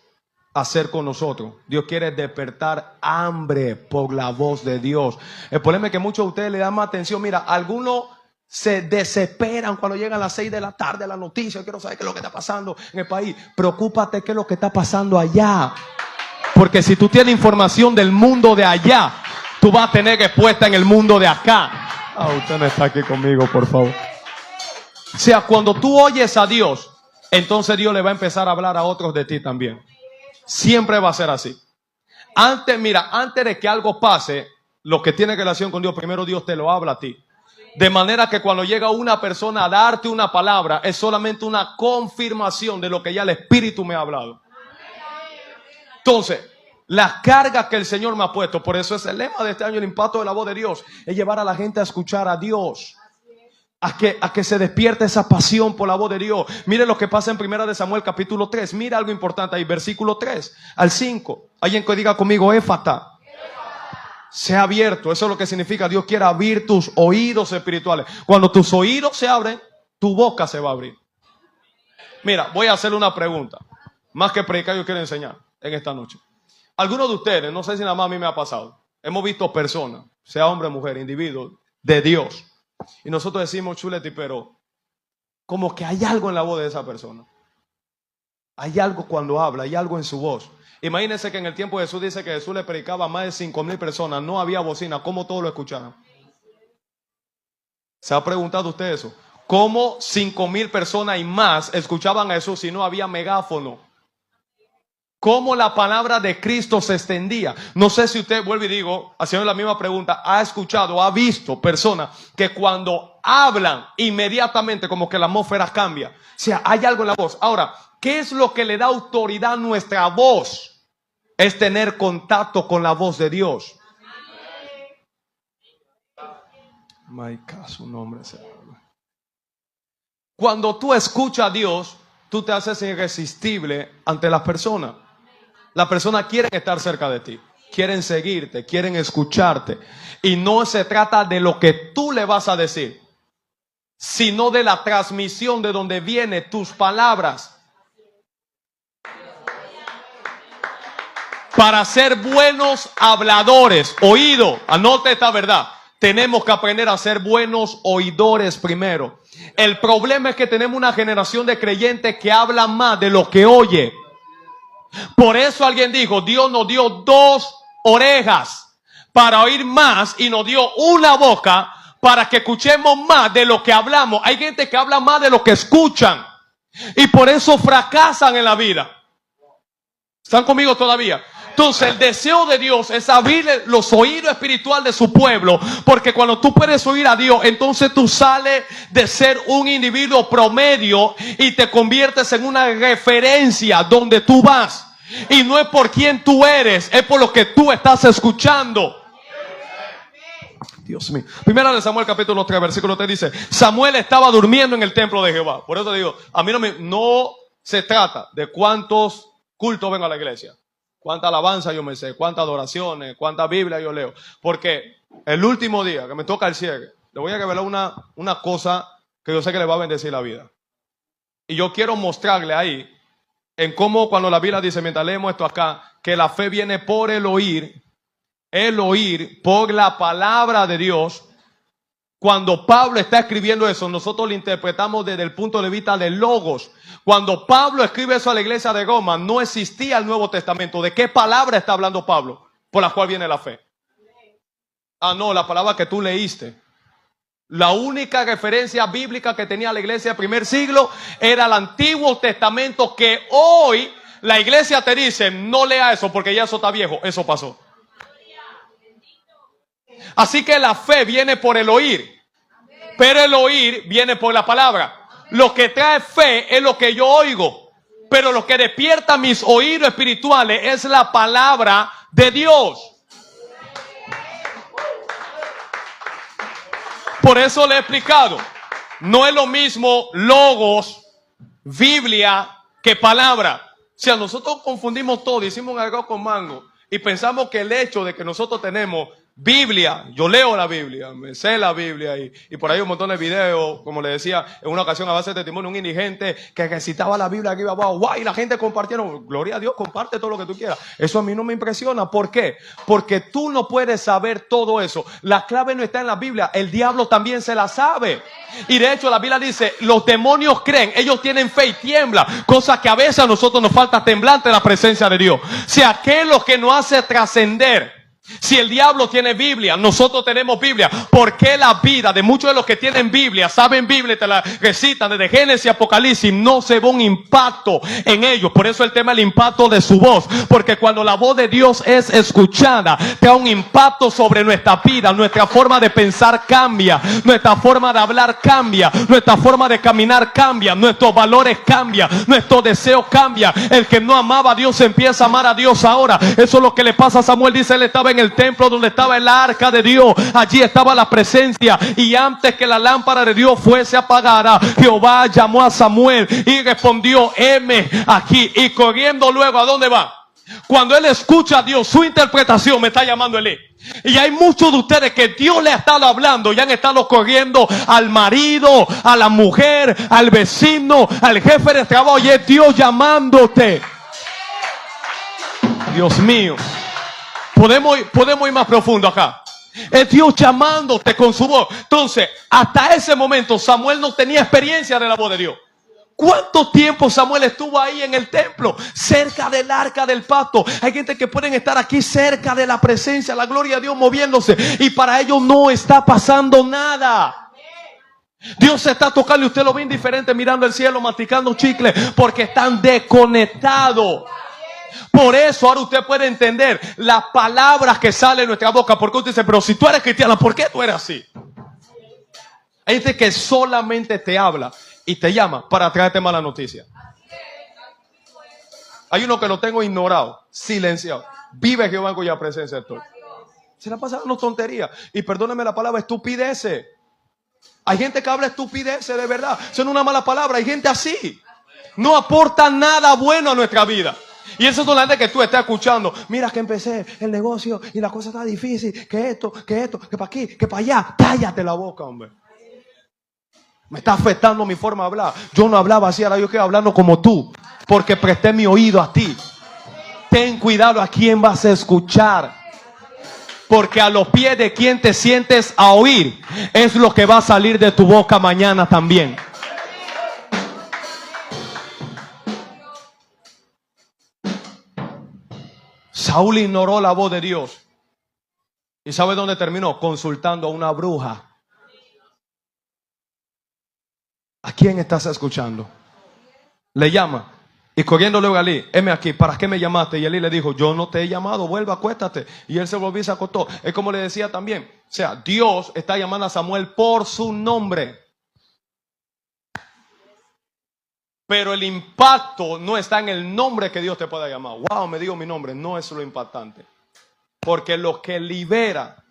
hacer con nosotros? Dios quiere despertar hambre por la voz de Dios. El problema es que muchos de ustedes le dan más atención. Mira, algunos se desesperan cuando llegan las 6 de la tarde la noticia. Quiero saber qué es lo que está pasando en el país. Preocúpate qué es lo que está pasando allá. Porque si tú tienes información del mundo de allá, tú vas a tener respuesta en el mundo de acá. Usted no está aquí conmigo, por favor. O sea, cuando tú oyes a Dios, entonces Dios le va a empezar a hablar a otros de ti también. Siempre va a ser así. Antes de que algo pase, lo que tiene relación con Dios, primero Dios te lo habla a ti. De manera que cuando llega una persona a darte una palabra, es solamente una confirmación de lo que ya el Espíritu me ha hablado. Entonces, las cargas que el Señor me ha puesto, por eso es el lema de este año, el impacto de la voz de Dios, es llevar a la gente a escuchar a Dios. A que se despierte esa pasión por la voz de Dios. Mire lo que pasa en 1 Samuel capítulo 3. Mira algo importante ahí, versículo 3 al 5. Alguien que diga conmigo, Éfata. Sea abierto. Eso es lo que significa. Dios quiere abrir tus oídos espirituales. Cuando tus oídos se abren, tu boca se va a abrir. Mira, voy a hacerle una pregunta. Más que predicar, yo quiero enseñar en esta noche. Algunos de ustedes, no sé si nada más a mí me ha pasado, hemos visto personas, sea hombre o mujer, individuos de Dios. Y nosotros decimos, Chuleti, pero como que hay algo en la voz de esa persona. Hay algo cuando habla, hay algo en su voz. Imagínense que en el tiempo de Jesús dice que Jesús le predicaba a más de 5,000 personas. No había bocina. ¿Cómo todos lo escuchaban? ¿Se ha preguntado usted eso? ¿Cómo 5,000 personas y más escuchaban a Jesús si no había megáfono? ¿Cómo la palabra de Cristo se extendía? No sé si usted, vuelvo y digo, haciendo la misma pregunta, ha escuchado, ha visto personas que cuando hablan inmediatamente, como que la atmósfera cambia. O sea, hay algo en la voz. Ahora, ¿qué es lo que le da autoridad a nuestra voz? Es tener contacto con la voz de Dios. Su nombre sea. Cuando tú escuchas a Dios, tú te haces irresistible ante las personas. Las personas quieren estar cerca de ti, quieren seguirte, quieren escucharte. Y no se trata de lo que tú le vas a decir, sino de la transmisión de donde vienen tus palabras. Para ser buenos habladores, oído, anote esta verdad. Tenemos que aprender a ser buenos oidores primero. El problema es que tenemos una generación de creyentes que hablan más de lo que oye. Por eso alguien dijo, Dios nos dio 2 orejas para oír más y nos dio una boca para que escuchemos más de lo que hablamos. Hay gente que habla más de lo que escuchan y por eso fracasan en la vida. ¿Están conmigo todavía? Entonces el deseo de Dios es abrir los oídos espirituales de su pueblo, porque cuando tú puedes oír a Dios, entonces tú sales de ser un individuo promedio y te conviertes en una referencia donde tú vas. Y no es por quién tú eres, es por lo que tú estás escuchando. Dios mío. Primera de Samuel capítulo 3 versículo 3 dice, Samuel estaba durmiendo en el templo de Jehová. Por eso digo, a mí no se trata de cuántos cultos vengo a la iglesia, cuánta alabanza yo me sé, cuántas adoraciones, cuánta Biblia yo leo. Porque el último día que me toca el cierre, le voy a revelar una cosa que yo sé que le va a bendecir la vida. Y yo quiero mostrarle ahí en cómo cuando la Biblia dice, mientras leemos esto acá, que la fe viene por el oír por la palabra de Dios. Cuando Pablo está escribiendo eso, nosotros lo interpretamos desde el punto de vista del logos. Cuando Pablo escribe eso a la iglesia de Roma, no existía el Nuevo Testamento. ¿De qué palabra está hablando Pablo? Por la cual viene la fe. No, la palabra que tú leíste. La única referencia bíblica que tenía la iglesia del primer siglo era el Antiguo Testamento, que hoy la iglesia te dice, no lea eso porque ya eso está viejo, eso pasó. Así que la fe viene por el oír, pero el oír viene por la palabra. Lo que trae fe es lo que yo oigo, pero lo que despierta mis oídos espirituales es la palabra de Dios. Por eso le he explicado, no es lo mismo logos, Biblia, que palabra. O sea, nosotros confundimos todo, hicimos un arroz con mango y pensamos que el hecho de que nosotros tenemos Biblia, yo leo la Biblia, me sé la Biblia y por ahí un montón de videos, como le decía, en una ocasión a base de testimonio, un indigente que recitaba la Biblia aquí abajo, guau, y la gente compartieron, gloria a Dios, comparte todo lo que tú quieras. Eso a mí no me impresiona. ¿Por qué? Porque tú no puedes saber todo eso. La clave no está en la Biblia, el diablo también se la sabe. Y de hecho la Biblia dice, los demonios creen, ellos tienen fe y tiemblan, cosa que a veces a nosotros nos falta temblante la presencia de Dios. O sea, ¿qué es lo que nos hace trascender? Si el diablo tiene Biblia, nosotros tenemos Biblia. ¿Por qué la vida de muchos de los que tienen Biblia, saben Biblia y te la recitan desde Génesis y Apocalipsis, no se ve un impacto en ellos? Por eso el tema del impacto de su voz. Porque cuando la voz de Dios es escuchada, te da un impacto sobre nuestra vida. Nuestra forma de pensar cambia, nuestra forma de hablar cambia, nuestra forma de caminar cambia, nuestros valores cambian, nuestros deseos cambian. El que no amaba a Dios empieza a amar a Dios ahora. Eso es lo que le pasa a Samuel. Dice, él estaba en el templo donde estaba el arca de Dios, allí estaba la presencia, y antes que la lámpara de Dios fuese apagada, Jehová llamó a Samuel y respondió, heme aquí. Y corriendo luego, ¿a dónde va? Cuando él escucha a Dios, su interpretación, me está llamando Elí. Y hay muchos de ustedes que Dios le ha estado hablando y han estado corriendo al marido, a la mujer, al vecino, al jefe de trabajo, y es Dios llamándote. Dios mío. Podemos ir más profundo acá. Es Dios llamándote con su voz. Entonces, hasta ese momento Samuel no tenía experiencia de la voz de Dios. ¿Cuánto tiempo Samuel estuvo ahí en el templo, cerca del arca del pacto? Hay gente que pueden estar aquí cerca de la presencia, la gloria de Dios moviéndose, y para ellos no está pasando nada. Dios se está tocando y usted lo ve indiferente mirando el cielo, masticando chicle, porque están desconectados. Por eso ahora usted puede entender las palabras que salen de nuestra boca. Porque usted dice, pero si tú eres cristiana, ¿por qué tú eres así? Hay gente que solamente te habla y te llama para traerte mala noticia. Hay uno que lo tengo ignorado, silenciado. Vive Jehová en cuya presencia estoy. Se la pasa dando tonterías. Y perdóneme la palabra, estupideces. Hay gente que habla estupideces de verdad. Son una mala palabra. Hay gente así. No aporta nada bueno a nuestra vida. Y eso es la gente que tú estás escuchando. Mira que empecé el negocio y la cosa está difícil. Que esto, que para aquí, que para allá. Cállate la boca, hombre. Me está afectando mi forma de hablar. Yo no hablaba así, ahora yo estoy hablando como tú. Porque presté mi oído a ti. Ten cuidado a quién vas a escuchar. Porque a los pies de quien te sientes a oír es lo que va a salir de tu boca mañana también. Saúl ignoró la voz de Dios. ¿Y sabe dónde terminó? Consultando a una bruja. ¿A quién estás escuchando? Le llama. Y corriendo luego a Elí, heme aquí, ¿para qué me llamaste? Y Elí le dijo, yo no te he llamado, vuelve, acuéstate. Y él se volvió y se acostó. Es como le decía también. O sea, Dios está llamando a Samuel por su nombre. Pero el impacto no está en el nombre que Dios te pueda llamar. Wow, me digo mi nombre. No es lo impactante. Porque lo que libera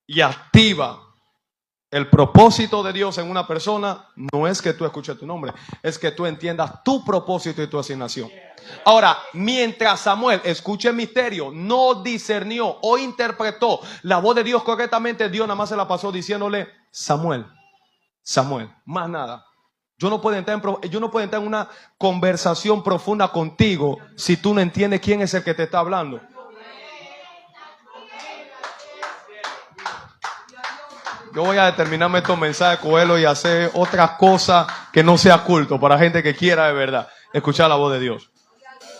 y activa el propósito de Dios en una persona no es que tú escuches tu nombre, es que tú entiendas tu propósito y tu asignación. Ahora, mientras Samuel, escuche el misterio, no discernió o interpretó la voz de Dios correctamente, Dios nada más se la pasó diciéndole, Samuel, Samuel, más nada. Yo no puedo entrar en una conversación profunda contigo si tú no entiendes quién es el que te está hablando. Yo voy a determinarme estos mensajes, cogerlos y hacer otras cosas que no sea culto para gente que quiera de verdad escuchar la voz de Dios.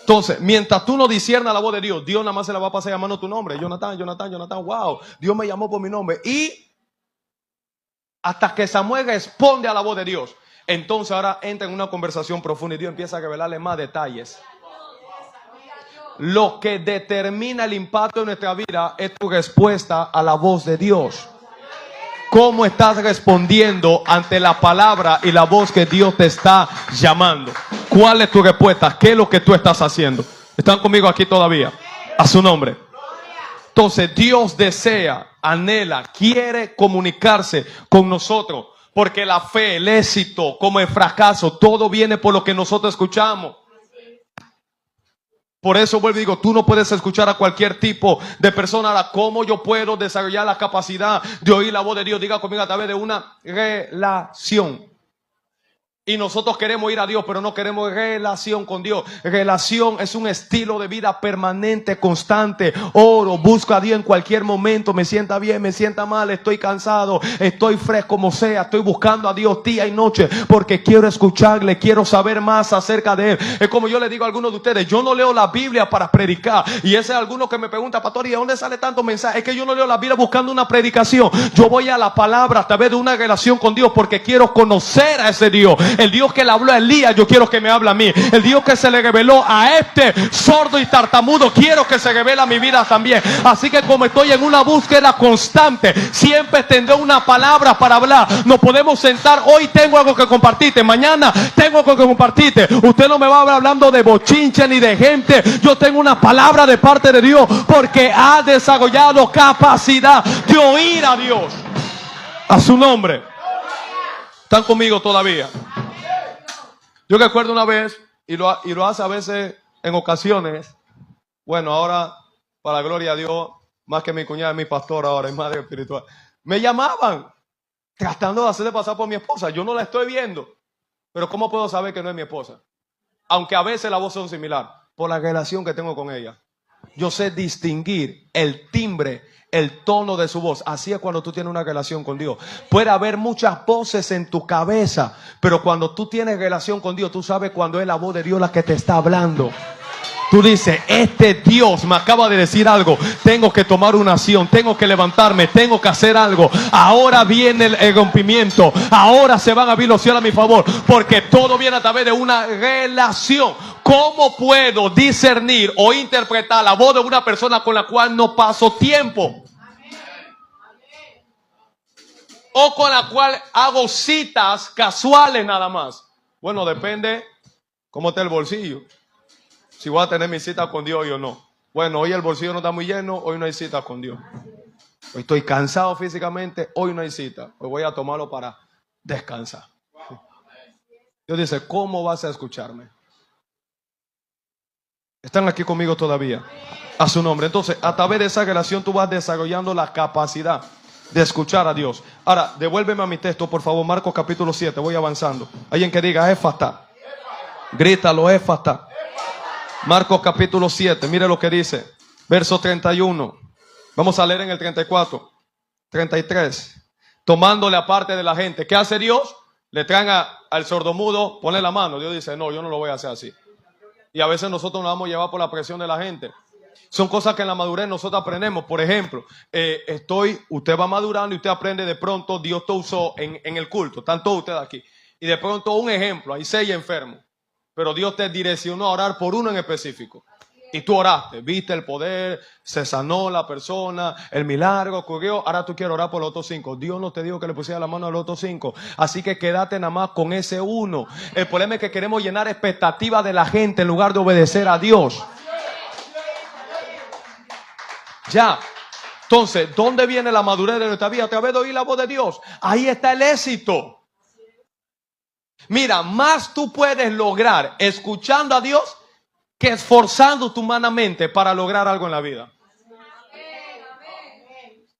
Entonces, mientras tú no disiernas la voz de Dios, Dios nada más se la va a pasar llamando tu nombre. Jonathan, Jonathan, Jonathan, wow, Dios me llamó por mi nombre. Y hasta que Samuel responde a la voz de Dios, entonces ahora entra en una conversación profunda y Dios empieza a revelarle más detalles. Lo que determina el impacto de nuestra vida es tu respuesta a la voz de Dios. ¿Cómo estás respondiendo ante la palabra y la voz que Dios te está llamando? ¿Cuál es tu respuesta? ¿Qué es lo que tú estás haciendo? ¿Están conmigo aquí todavía? A su nombre. Entonces Dios desea, anhela, quiere comunicarse con nosotros. Porque la fe, el éxito, como el fracaso, todo viene por lo que nosotros escuchamos. Por eso vuelvo y digo, tú no puedes escuchar a cualquier tipo de persona. Ahora, ¿cómo yo puedo desarrollar la capacidad de oír la voz de Dios? Diga conmigo, a través de una relación. Y nosotros queremos ir a Dios, pero no queremos relación con Dios. Relación es un estilo de vida permanente, constante. Oro, busco a Dios en cualquier momento. Me sienta bien, me sienta mal, estoy cansado, estoy fresco como sea. Estoy buscando a Dios día y noche porque quiero escucharle, quiero saber más acerca de Él. Es como yo le digo a algunos de ustedes, yo no leo la Biblia para predicar. Y ese es alguno que me pregunta, pastor, ¿y de dónde sale tanto mensaje? Es que yo no leo la Biblia buscando una predicación. Yo voy a la palabra a través de una relación con Dios porque quiero conocer a ese Dios. El Dios que le habló a Elías, yo quiero que me hable a mí. El Dios que se le reveló a este sordo y tartamudo, quiero que se revele a mi vida también. Así que como estoy en una búsqueda constante, siempre tendré una palabra para hablar. Nos podemos sentar, hoy tengo algo que compartirte, mañana tengo algo que compartirte. Usted no me va a hablar hablando de bochinche ni de gente. Yo tengo una palabra de parte de Dios porque ha desarrollado capacidad de oír a Dios. A su nombre. ¿Están conmigo todavía? Yo recuerdo una vez, y lo hace a veces en ocasiones. Bueno, ahora, para la gloria a Dios, más que mi cuñada es mi pastor ahora, es madre espiritual. Me llamaban, tratando de hacerle pasar por mi esposa. Yo no la estoy viendo. Pero ¿cómo puedo saber que no es mi esposa? Aunque a veces la voz son similar, por la relación que tengo con ella. Yo sé distinguir el timbre, el tono de su voz. Así es cuando tú tienes una relación con Dios. Puede haber muchas voces en tu cabeza, pero cuando tú tienes relación con Dios, tú sabes cuando es la voz de Dios la que te está hablando. Tú dices, este Dios me acaba de decir algo. Tengo que tomar una acción, tengo que levantarme, tengo que hacer algo. Ahora viene el rompimiento. Ahora se van a abrir los cielos a mi favor. Porque todo viene a través de una relación. ¿Cómo puedo discernir o interpretar la voz de una persona con la cual no paso tiempo? o con la cual hago citas casuales nada más. Bueno, depende cómo esté el bolsillo. Si voy a tener mi cita con Dios o no. Bueno, hoy el bolsillo no está muy lleno, hoy no hay cita con Dios. Hoy estoy cansado físicamente, hoy no hay cita. Hoy voy a tomarlo para descansar. Dios dice, ¿cómo vas a escucharme? ¿Están aquí conmigo todavía? A su nombre. Entonces, a través de esa relación tú vas desarrollando la capacidad de escuchar a Dios. Ahora, devuélveme a mi texto, por favor, Marcos capítulo 7, voy avanzando. Alguien que diga, Éfata. Grítalo, Éfata. Marcos capítulo 7, mire lo que dice. Verso 31. Vamos a leer en el 34. 33. Tomándole aparte de la gente. ¿Qué hace Dios? Le traen al sordomudo, pone la mano. Dios dice, no, yo no lo voy a hacer así. Y a veces nosotros nos vamos a llevar por la presión de la gente. Son cosas que en la madurez nosotros aprendemos. Por ejemplo, usted va madurando y usted aprende de pronto, Dios te usó en el culto, están todos ustedes aquí. Y de pronto un ejemplo, hay 6 enfermos, pero Dios te direccionó a orar por uno en específico. Y tú oraste, viste el poder, se sanó la persona, el milagro ocurrió, ahora tú quieres orar por los otros 5. Dios no te dijo que le pusiera la mano a los otros 5, así que quédate nada más con ese uno. El problema es que queremos llenar expectativas de la gente en lugar de obedecer a Dios. Ya, entonces, ¿dónde viene la madurez de nuestra vida? A través de oír la voz de Dios. Ahí está el éxito. Mira, más tú puedes lograr escuchando a Dios que esforzándote humanamente para lograr algo en la vida.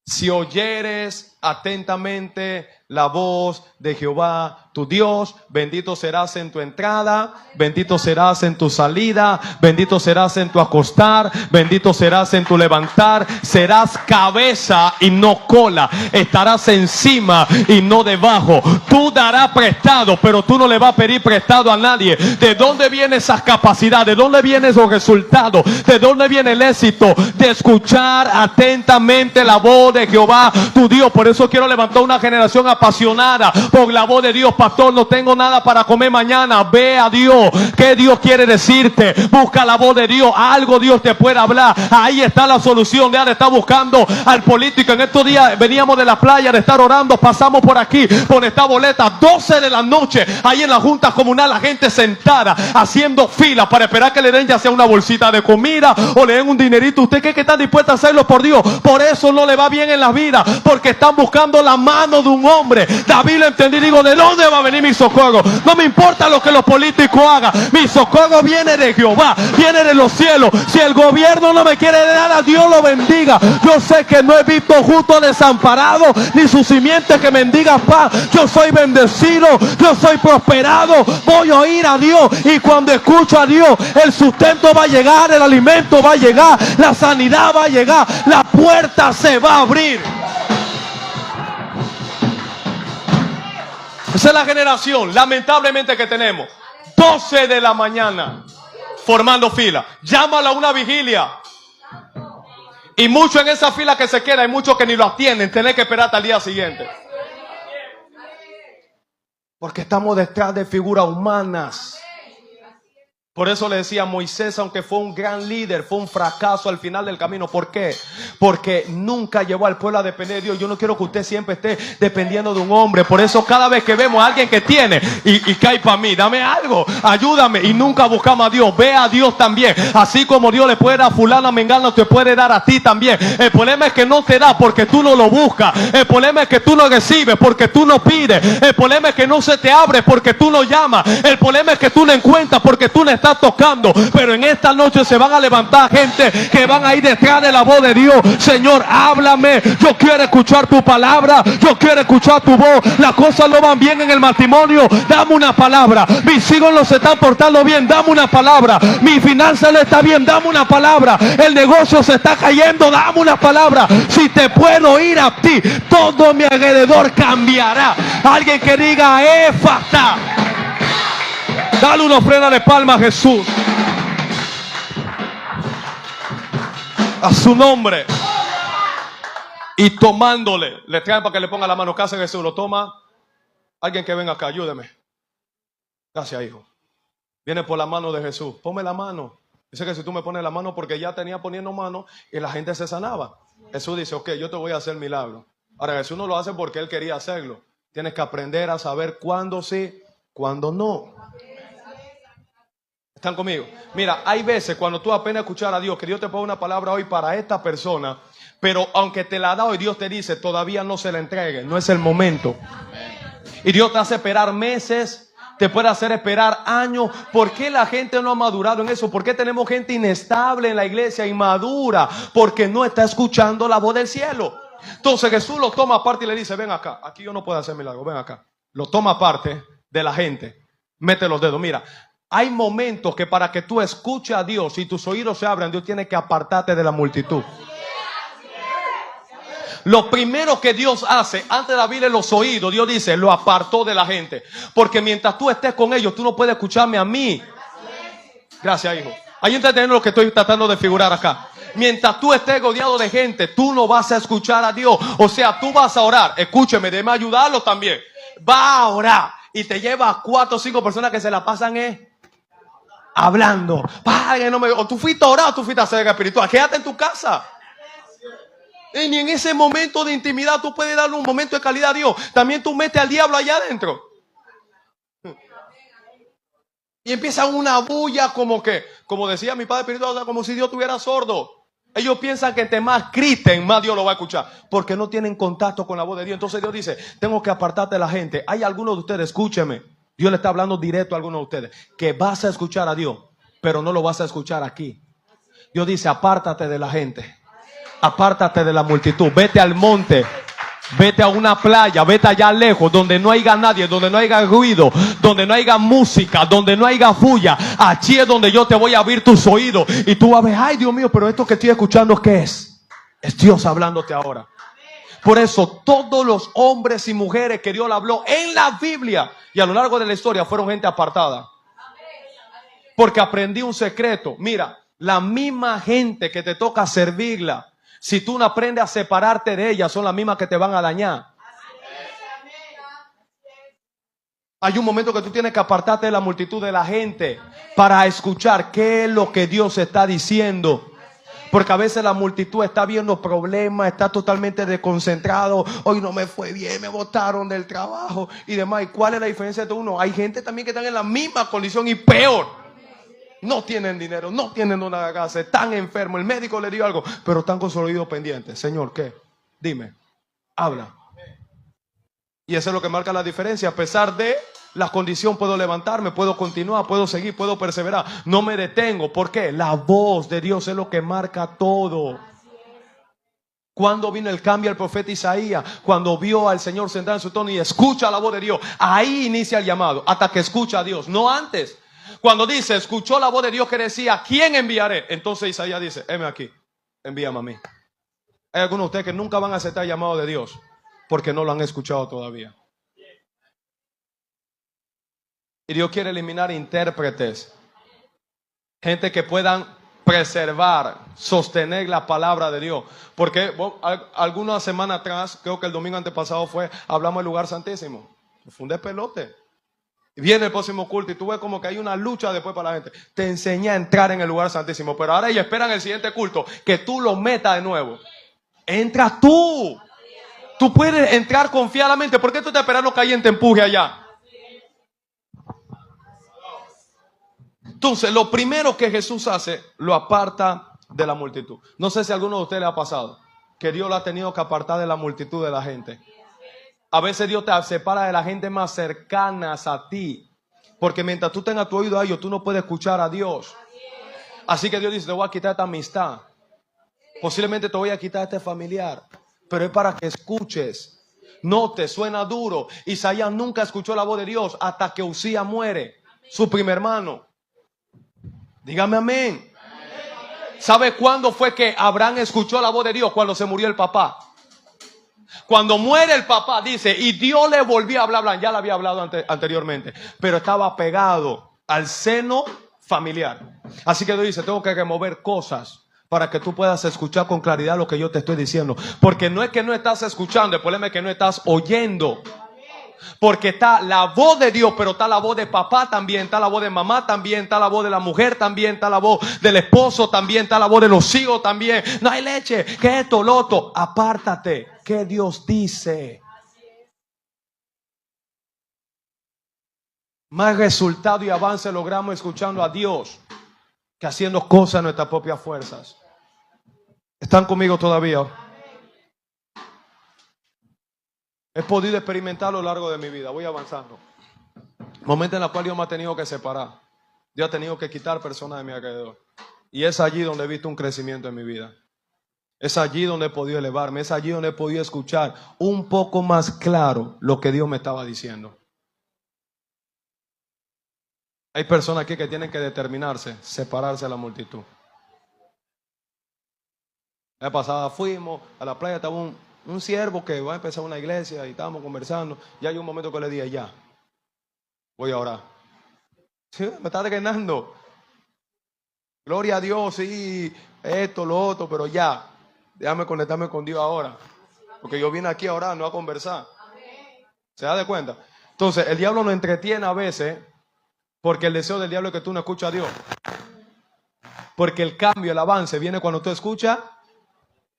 Si oyeres atentamente la voz de Jehová, tu Dios, bendito serás en tu entrada, bendito serás en tu salida, bendito serás en tu acostar, bendito serás en tu levantar, serás cabeza y no cola, estarás encima y no debajo. Tú darás prestado, pero tú no le vas a pedir prestado a nadie. ¿De dónde vienen esas capacidades? ¿De dónde vienen esos resultados? ¿De dónde viene el éxito? De escuchar atentamente la voz de Jehová, tu Dios. Por eso quiero levantar una generación apasionada por la voz de Dios. Pastor, no tengo nada para comer mañana. Ve a Dios. ¿Qué Dios quiere decirte? Busca la voz de Dios. Algo Dios te puede hablar. Ahí está la solución. Deja de estar buscando al político. En estos días veníamos de la playa de estar orando. Pasamos por aquí con esta boleta. 12 de la noche. Ahí en la junta comunal, la gente sentada haciendo fila para esperar que le den ya sea una bolsita de comida o le den un dinerito. ¿Usted cree que está dispuesto a hacerlo por Dios? Por eso no le va bien en la vida, porque están buscando la mano de un hombre. David lo entendí, digo, ¿de dónde va a venir mi socorro? No me importa lo que los políticos hagan, mi socorro viene de Jehová, viene de los cielos. Si el gobierno no me quiere dar, a Dios lo bendiga. Yo sé que no he visto justo desamparado, ni su simiente que mendiga paz. Yo soy bendecido, yo soy prosperado. Voy a oír a Dios, y cuando escucho a Dios, el sustento va a llegar, el alimento va a llegar, la sanidad va a llegar, la puerta se va a abrir. Esa es la generación, lamentablemente, que tenemos. 12 de la mañana, formando fila. Llámala a una vigilia. Y mucho en esa fila que se queda, hay muchos que ni lo atienden. Tenés que esperar hasta el día siguiente. Porque estamos detrás de figuras humanas. Por eso le decía a Moisés, aunque fue un gran líder, fue un fracaso al final del camino. ¿Por qué? Porque nunca llevó al pueblo a depender de Dios. Yo no quiero que usted siempre esté dependiendo de un hombre. Por eso cada vez que vemos a alguien que tiene y cae para mí, dame algo, ayúdame, y nunca buscamos a Dios. Ve a Dios también. Así como Dios le puede dar a fulano, a mengano, te puede dar a ti también. El problema es que no te da porque tú no lo buscas. El problema es que tú no recibes porque tú no pides. El problema es que no se te abre porque tú no llamas. El problema es que tú no encuentras porque tú no estás tocando. Pero en esta noche se van a levantar gente que van a ir detrás de la voz de Dios. Señor, háblame, yo quiero escuchar tu palabra, yo quiero escuchar tu voz. Las cosas no van bien en el matrimonio, dame una palabra. Mis hijos no se están portando bien, dame una palabra. Mi finanza no está bien, dame una palabra. El negocio se está cayendo, dame una palabra. Si te puedo ir a ti, todo mi alrededor cambiará. Alguien que diga Éfata. Dale una ofrenda de palma a Jesús. A su nombre. Y tomándole, le traen para que le ponga la mano. ¿Qué hace Jesús? Lo toma. Alguien que venga acá, ayúdeme. Gracias, hijo. Viene por la mano de Jesús. Ponme la mano. Dice que si tú me pones la mano, porque ya tenía poniendo mano y la gente se sanaba. Jesús dice, ok, yo te voy a hacer milagro. Ahora, Jesús no lo hace porque Él quería hacerlo. Tienes que aprender a saber cuándo sí, cuándo no. ¿Están conmigo? Mira, hay veces cuando tú apenas escuchar a Dios, que Dios te pone una palabra hoy para esta persona, pero aunque te la da hoy, Dios te dice, todavía no se la entregue, no es el momento. Y Dios te hace esperar meses, te puede hacer esperar años. ¿Por qué la gente no ha madurado en eso? ¿Por qué tenemos gente inestable en la iglesia, inmadura? Porque no está escuchando la voz del cielo. Entonces Jesús lo toma aparte y le dice, ven acá, aquí yo no puedo hacer milagro, ven acá. Lo toma aparte de la gente, mete los dedos. Mira, hay momentos que para que tú escuches a Dios y tus oídos se abran, Dios tiene que apartarte de la multitud. Lo primero que Dios hace antes de abrirle los oídos, Dios dice, lo apartó de la gente. Porque mientras tú estés con ellos, tú no puedes escucharme a mí. Gracias, hijo. ¿Hay entendiendo lo que estoy tratando de figurar acá? Mientras tú estés rodeado de gente, tú no vas a escuchar a Dios. O sea, tú vas a orar. Escúcheme, déjame ayudarlo también. Va a orar y te lleva a 4 o 5 personas que se la pasan hablando. Padre, no me... O tú fuiste a orar o tú fuiste a hacer espiritual. Quédate en tu casa. Y ni en ese momento de intimidad tú puedes darle un momento de calidad a Dios. También tú metes al diablo allá adentro. Y empieza una bulla como decía mi padre espiritual, o sea, como si Dios estuviera sordo. Ellos piensan que entre más griten, más Dios lo va a escuchar. Porque no tienen contacto con la voz de Dios. Entonces Dios dice, tengo que apartarte de la gente. Hay algunos de ustedes, escúcheme. Dios le está hablando directo a algunos de ustedes. Que vas a escuchar a Dios, pero no lo vas a escuchar aquí. Dios dice, apártate de la gente. Apártate de la multitud. Vete al monte. Vete a una playa, vete allá lejos, donde no haya nadie, donde no haya ruido, donde no haya música, donde no haya bulla. Allí es donde yo te voy a abrir tus oídos. Y tú vas a ver, ay Dios mío, pero esto que estoy escuchando, ¿qué es? Es Dios hablándote ahora. Por eso todos los hombres y mujeres que Dios le habló en la Biblia y a lo largo de la historia fueron gente apartada. Porque aprendí un secreto. Mira, la misma gente que te toca servirla, si tú no aprendes a separarte de ellas, son las mismas que te van a dañar. Hay un momento que tú tienes que apartarte de la multitud de la gente para escuchar qué es lo que Dios está diciendo. Porque a veces la multitud está viendo problemas, está totalmente desconcentrado. Hoy no me fue bien, me botaron del trabajo y demás. ¿Y cuál es la diferencia de uno? Hay gente también que está en la misma condición y peor. No tienen dinero, no tienen una casa, están enfermos. El médico le dio algo, pero están con sus oídos pendientes. Señor, ¿qué? Dime, habla. Y eso es lo que marca la diferencia. A pesar de la condición, puedo levantarme, puedo continuar, puedo seguir, puedo perseverar. No me detengo. ¿Por qué? La voz de Dios es lo que marca todo. Cuando vino el cambio al profeta Isaías, cuando vio al Señor sentado en su trono y escucha la voz de Dios, ahí inicia el llamado, hasta que escucha a Dios, no antes. Cuando dice, escuchó la voz de Dios que decía, ¿quién enviaré? Entonces Isaías dice, heme aquí, envíame a mí. Hay algunos de ustedes que nunca van a aceptar el llamado de Dios porque no lo han escuchado todavía. Y Dios quiere eliminar intérpretes, gente que puedan preservar, sostener la palabra de Dios. Porque algunas semanas atrás, creo que el domingo antepasado hablamos del lugar santísimo. Fue un despelote. Viene el próximo culto y tú ves como que hay una lucha después para la gente. Te enseña a entrar en el lugar santísimo. Pero ahora ellos esperan el siguiente culto que tú lo metas de nuevo. Entra tú. Tú puedes entrar confiadamente. ¿Por qué tú estás esperando que alguien te empuje allá? Entonces, lo primero que Jesús hace, lo aparta de la multitud. No sé si a alguno de ustedes le ha pasado que Dios lo ha tenido que apartar de la multitud de la gente. A veces Dios te separa de la gente más cercanas a ti. Porque mientras tú tengas tu oído a ellos, tú no puedes escuchar a Dios. Así que Dios dice, te voy a quitar esta amistad. Posiblemente te voy a quitar este familiar. Pero es para que escuches. No te suena duro. Isaías nunca escuchó la voz de Dios hasta que Usías muere. Su primer hermano. Dígame amén. ¿Sabe cuándo fue que Abraham escuchó la voz de Dios? Cuando se murió el papá. Cuando muere el papá, dice, y Dios le volvió a hablar, ya le había hablado anteriormente, pero estaba pegado al seno familiar. Así que Dios dice, tengo que remover cosas para que tú puedas escuchar con claridad lo que yo te estoy diciendo. Porque no es que no estás escuchando, el problema es que no estás oyendo. Porque está la voz de Dios, pero está la voz de papá también, está la voz de mamá también, está la voz de la mujer también, está la voz del esposo también, está la voz de los hijos también. No hay leche, que esto, lo otro, apártate. qué Dios dice. Más resultado y avance logramos escuchando a Dios que haciendo cosas en nuestras propias fuerzas. ¿Están conmigo todavía? He podido experimentar a lo largo de mi vida. Voy avanzando. Momento en el cual Dios me ha tenido que separar. Dios ha tenido que quitar personas de mi alrededor. Y es allí donde he visto un crecimiento en mi vida. Es allí donde he podido elevarme. Es allí donde he podido escuchar un poco más claro lo que Dios me estaba diciendo. Hay personas aquí que tienen que determinarse, separarse de la multitud. La pasada fuimos a la playa, estaba un siervo que va a empezar una iglesia y estábamos conversando. Y hay un momento que le dije, ya, voy a orar. Sí, me está drenando. Gloria a Dios, sí, esto, lo otro, pero ya, déjame conectarme con Dios ahora. Porque yo vine aquí a orar, no a conversar. ¿Se da de cuenta? Entonces, el diablo nos entretiene a veces porque el deseo del diablo es que tú no escuches a Dios. Porque el cambio, el avance viene cuando tú escuchas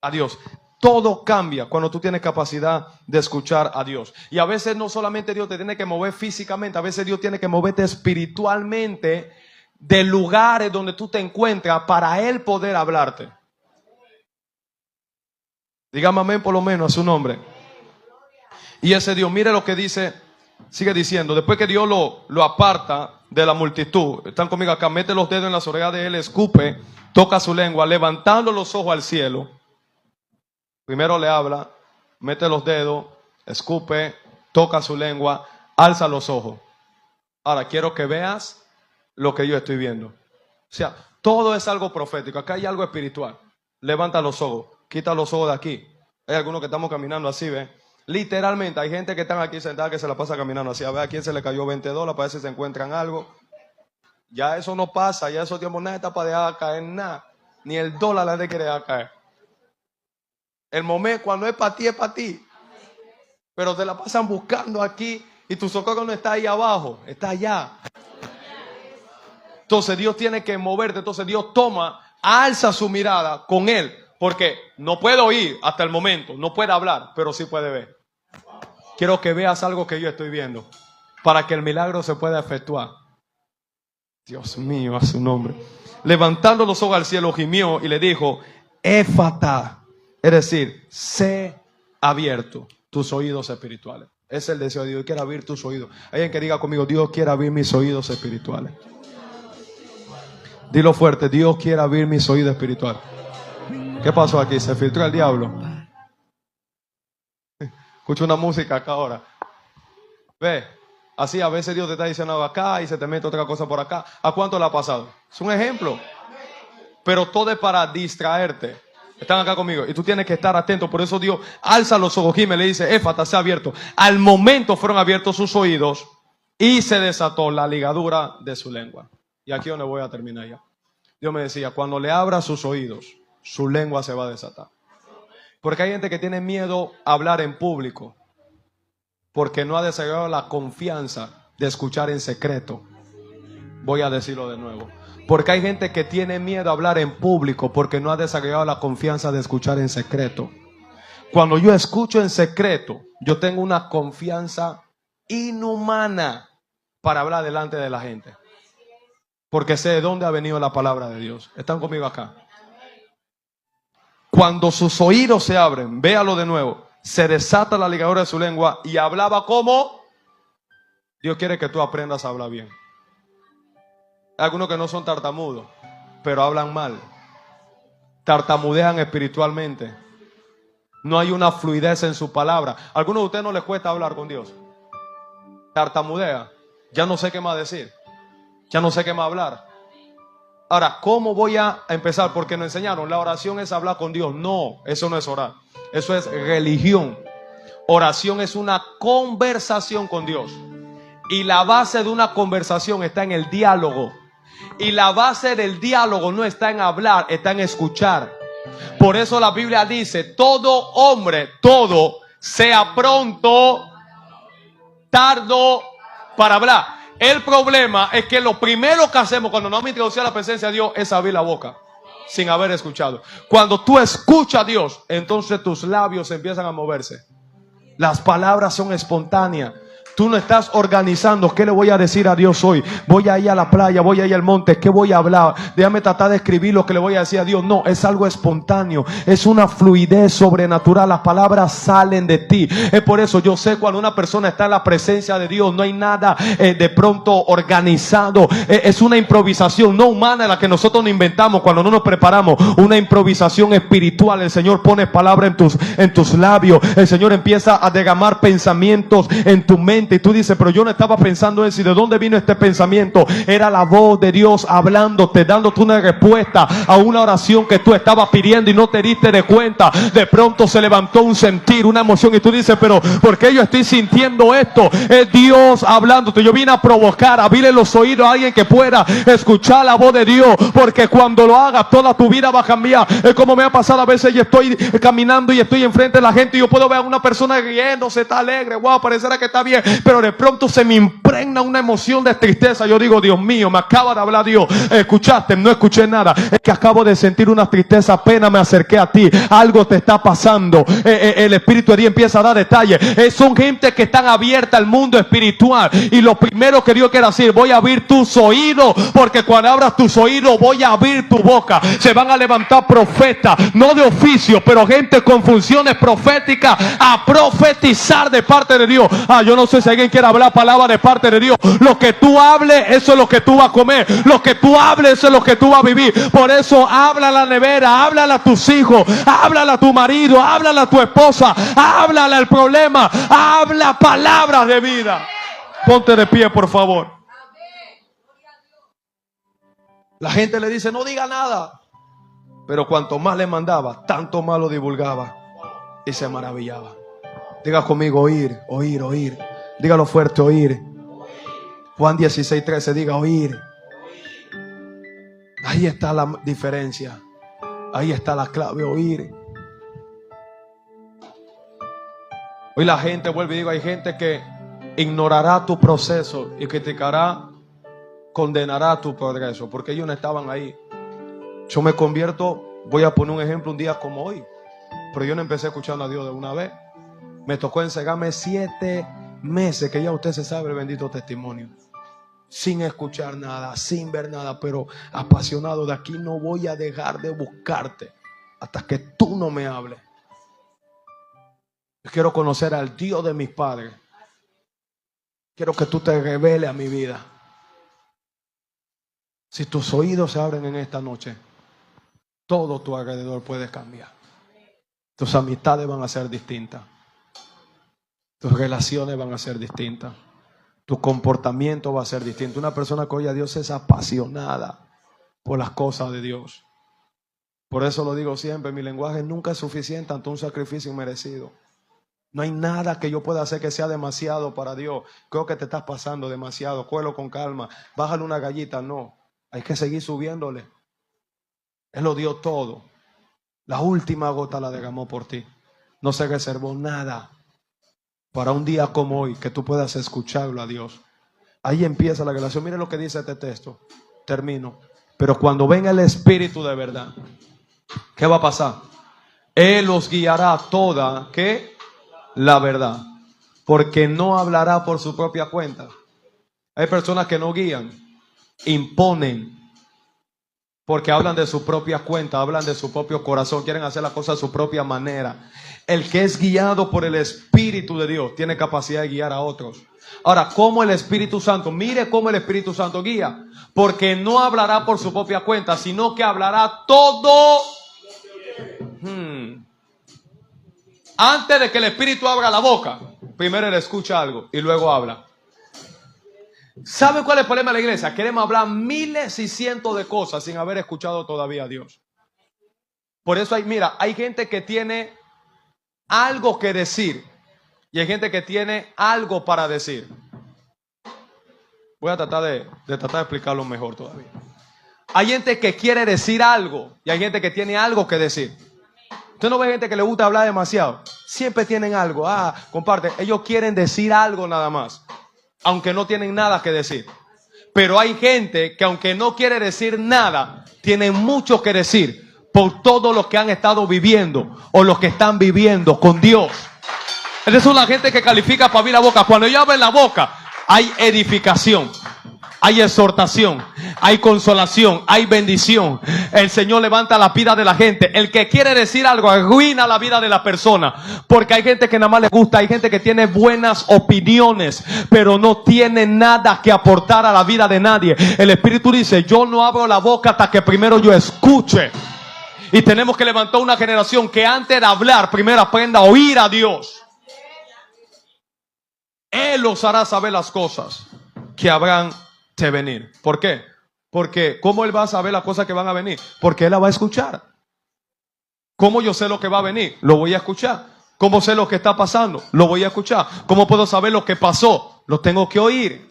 a Dios. Todo cambia cuando tú tienes capacidad de escuchar a Dios. Y a veces no solamente Dios te tiene que mover físicamente, a veces Dios tiene que moverte espiritualmente de lugares donde tú te encuentras para Él poder hablarte. Dígame amén por lo menos a su nombre. Y ese Dios, mire lo que dice, sigue diciendo, después que Dios lo aparta de la multitud, están conmigo acá, mete los dedos en las orejas de Él, escupe, toca su lengua, levantando los ojos al cielo. Primero le habla, mete los dedos, escupe, toca su lengua, alza los ojos. Ahora quiero que veas lo que yo estoy viendo. O sea, todo es algo profético. Acá hay algo espiritual. Levanta los ojos, quita los ojos de aquí. Hay algunos que estamos caminando así, ¿ves? Literalmente, hay gente que están aquí sentada que se la pasa caminando así. A ver a quién se le cayó $20, para ver si se encuentran algo. Ya eso no pasa, ya esos tiempos nada está para dejar caer nada. Ni el dólar la de quiere dejar caer. El momento cuando es para ti, es para ti. Pero te la pasan buscando aquí y tu socorro no está ahí abajo, está allá. Entonces Dios tiene que moverte. Entonces Dios alza su mirada con Él. Porque no puede oír hasta el momento, no puede hablar, pero sí puede ver. Quiero que veas algo que yo estoy viendo para que el milagro se pueda efectuar. Dios mío, a su nombre. Levantando los ojos al cielo, gimió y le dijo, Éfata. Es decir, sé abierto tus oídos espirituales. Es el deseo de Dios. Quiere abrir tus oídos. Alguien que diga conmigo, Dios quiere abrir mis oídos espirituales. Dilo fuerte, Dios quiere abrir mis oídos espirituales. ¿Qué pasó aquí? ¿Se filtró el diablo? Escucho una música acá ahora. Ve, así a veces Dios te está diciendo algo acá y se te mete otra cosa por acá. ¿A cuánto le ha pasado? Es un ejemplo. Pero todo es para distraerte. Están acá conmigo y tú tienes que estar atento. Por eso Dios alza los ojos y me le dice, Éfata, sea abierto. Al momento fueron abiertos sus oídos y se desató la ligadura de su lengua. Y aquí es donde voy a terminar ya. Dios me decía, cuando le abra sus oídos, su lengua se va a desatar. Porque hay gente que tiene miedo a hablar en público porque no ha desarrollado la confianza de escuchar en secreto. Voy a decirlo de nuevo. Porque hay gente que tiene miedo a hablar en público porque no ha desarrollado la confianza de escuchar en secreto. Cuando yo escucho en secreto, yo tengo una confianza inhumana para hablar delante de la gente. Porque sé de dónde ha venido la palabra de Dios. ¿Están conmigo acá? Cuando sus oídos se abren, véalo de nuevo, se desata la ligadura de su lengua y hablaba como Dios quiere que tú aprendas a hablar bien. Hay algunos que no son tartamudos, pero hablan mal. Tartamudean espiritualmente. No hay una fluidez en su palabra. ¿A algunos de ustedes no les cuesta hablar con Dios? Tartamudea. Ya no sé qué más decir. Ya no sé qué más hablar. Ahora, ¿cómo voy a empezar? Porque nos enseñaron, la oración es hablar con Dios. No, eso no es orar. Eso es religión. Oración es una conversación con Dios. Y la base de una conversación está en el diálogo. Y la base del diálogo no está en hablar, está en escuchar. Por eso la Biblia dice, todo hombre, todo, sea pronto, tardo para hablar. El problema es que lo primero que hacemos cuando nos vamos a introducir a la presencia de Dios es abrir la boca. sin haber escuchado. Cuando tú escuchas a Dios, entonces tus labios empiezan a moverse. Las palabras son espontáneas. Tú no estás organizando. ¿Qué le voy a decir a Dios hoy? Voy a ir a la playa, voy a ir al monte. ¿Qué voy a hablar? Déjame tratar de escribir lo que le voy a decir a Dios. No, es algo espontáneo. Es una fluidez sobrenatural. Las palabras salen de ti. Es por eso yo sé cuando una persona está en la presencia de Dios. No hay nada de pronto organizado. Es una improvisación no humana la que nosotros nos inventamos cuando no nos preparamos. Una improvisación espiritual. El Señor pone palabras en tus labios. El Señor empieza a derramar pensamientos en tu mente. Y tú dices, pero yo no estaba pensando eso. ¿Y de dónde vino este pensamiento? Era la voz de Dios hablándote, dándote una respuesta a una oración que tú estabas pidiendo y no te diste de cuenta. De pronto se levantó un sentir, una emoción, y tú dices, pero ¿por qué yo estoy sintiendo esto? Es Dios hablándote. Yo vine a provocar, a abrirle los oídos a alguien que pueda escuchar la voz de Dios, porque cuando lo hagas toda tu vida va a cambiar. Es como me ha pasado a veces. Yo estoy caminando y estoy enfrente de la gente y yo puedo ver a una persona riéndose, está alegre, wow, parecerá que está bien, pero de pronto se me impregna una emoción de tristeza. Yo digo, Dios mío, me acaba de hablar Dios. ¿Escuchaste? No escuché nada. Es que acabo de sentir una tristeza, apenas me acerqué a ti. Algo te está pasando. El Espíritu de Dios empieza a dar detalles. Son gente que están abierta al mundo espiritual. Y lo primero que Dios quiere decir, voy a abrir tus oídos, porque cuando abras tus oídos voy a abrir tu boca. Se van a levantar profetas, no de oficio, pero gente con funciones proféticas, a profetizar de parte de Dios. Yo no sé si alguien quiere hablar palabra de parte de Dios. Lo que tú hables, eso es lo que tú vas a comer. Lo que tú hables, eso es lo que tú vas a vivir. Por eso habla a la nevera, háblale a tus hijos, háblale a tu marido, háblale a tu esposa, háblale al problema, habla palabras de vida. Ponte de pie, por favor. La gente le dice, no diga nada. Pero cuanto más le mandaba, tanto más lo divulgaba. Y se maravillaba. Diga conmigo, oír, oír, oír. Dígalo fuerte, oír. Juan 16:13, diga oír. Ahí está la diferencia. Ahí está la clave, oír. Hoy la gente, vuelve y digo, hay gente que ignorará tu proceso y criticará, condenará tu progreso, porque ellos no estaban ahí. Yo me convierto, voy a poner un ejemplo, un día como hoy, pero yo no empecé escuchando a Dios de una vez. Me tocó enseñarme 7 meses, que ya usted se sabe el bendito testimonio, sin escuchar nada, sin ver nada, pero apasionado. De aquí no voy a dejar de buscarte hasta que tú no me hables. Yo quiero conocer al Dios de mis padres. Quiero que tú te reveles a mi vida. Si tus oídos se abren en esta noche, todo tu alrededor puede cambiar. Tus amistades van a ser distintas. Tus relaciones van a ser distintas. Tu comportamiento va a ser distinto. Una persona que oye a Dios es apasionada por las cosas de Dios. Por eso lo digo siempre, mi lenguaje nunca es suficiente ante un sacrificio inmerecido. No hay nada que yo pueda hacer que sea demasiado para Dios. Creo que te estás pasando demasiado. Cógelo con calma. Bájale una gallita. No. Hay que seguir subiéndole. Él lo dio todo. La última gota la derramó por ti. No se reservó nada para un día como hoy que tú puedas escucharlo a Dios. Ahí empieza la relación. Mire lo que dice este texto. Termino. Pero cuando venga el Espíritu de verdad, ¿qué va a pasar? Él los guiará toda, ¿qué? La verdad. Porque no hablará por su propia cuenta. Hay personas que no guían, imponen. Porque hablan de su propia cuenta, hablan de su propio corazón, quieren hacer las cosas a su propia manera. El que es guiado por el Espíritu de Dios tiene capacidad de guiar a otros. Ahora, ¿cómo el Espíritu Santo? Mire cómo el Espíritu Santo guía. Porque no hablará por su propia cuenta, sino que hablará todo. Antes de que el Espíritu abra la boca, primero él escucha algo y luego habla. ¿Sabe cuál es el problema de la iglesia? Queremos hablar miles y cientos de cosas sin haber escuchado todavía a Dios. Por eso hay gente que tiene algo que decir y hay gente que tiene algo para decir. Voy a tratar de explicarlo mejor todavía. Hay gente que quiere decir algo y hay gente que tiene algo que decir. Usted no ve gente que le gusta hablar demasiado. Siempre tienen algo. Comparte. Ellos quieren decir algo nada más, aunque no tienen nada que decir. Pero hay gente que aunque no quiere decir nada, tiene mucho que decir por todo lo que han estado viviendo o lo que están viviendo con Dios. Esa es una gente que califica para abrir la boca. Cuando ellos abren la boca, hay edificación, hay exhortación, hay consolación, hay bendición. El Señor levanta la vida de la gente. El que quiere decir algo arruina la vida de la persona, porque hay gente que nada más le gusta, hay gente que tiene buenas opiniones, pero no tiene nada que aportar a la vida de nadie. El Espíritu dice: yo no abro la boca hasta que primero yo escuche. Y tenemos que levantar una generación que antes de hablar primero aprenda a oír a Dios. Él os hará saber las cosas que habrán de venir. ¿Por qué? Porque ¿cómo Él va a saber las cosas que van a venir? Porque Él la va a escuchar. ¿Cómo yo sé lo que va a venir? Lo voy a escuchar. ¿Cómo sé lo que está pasando? Lo voy a escuchar. ¿Cómo puedo saber lo que pasó? Lo tengo que oír.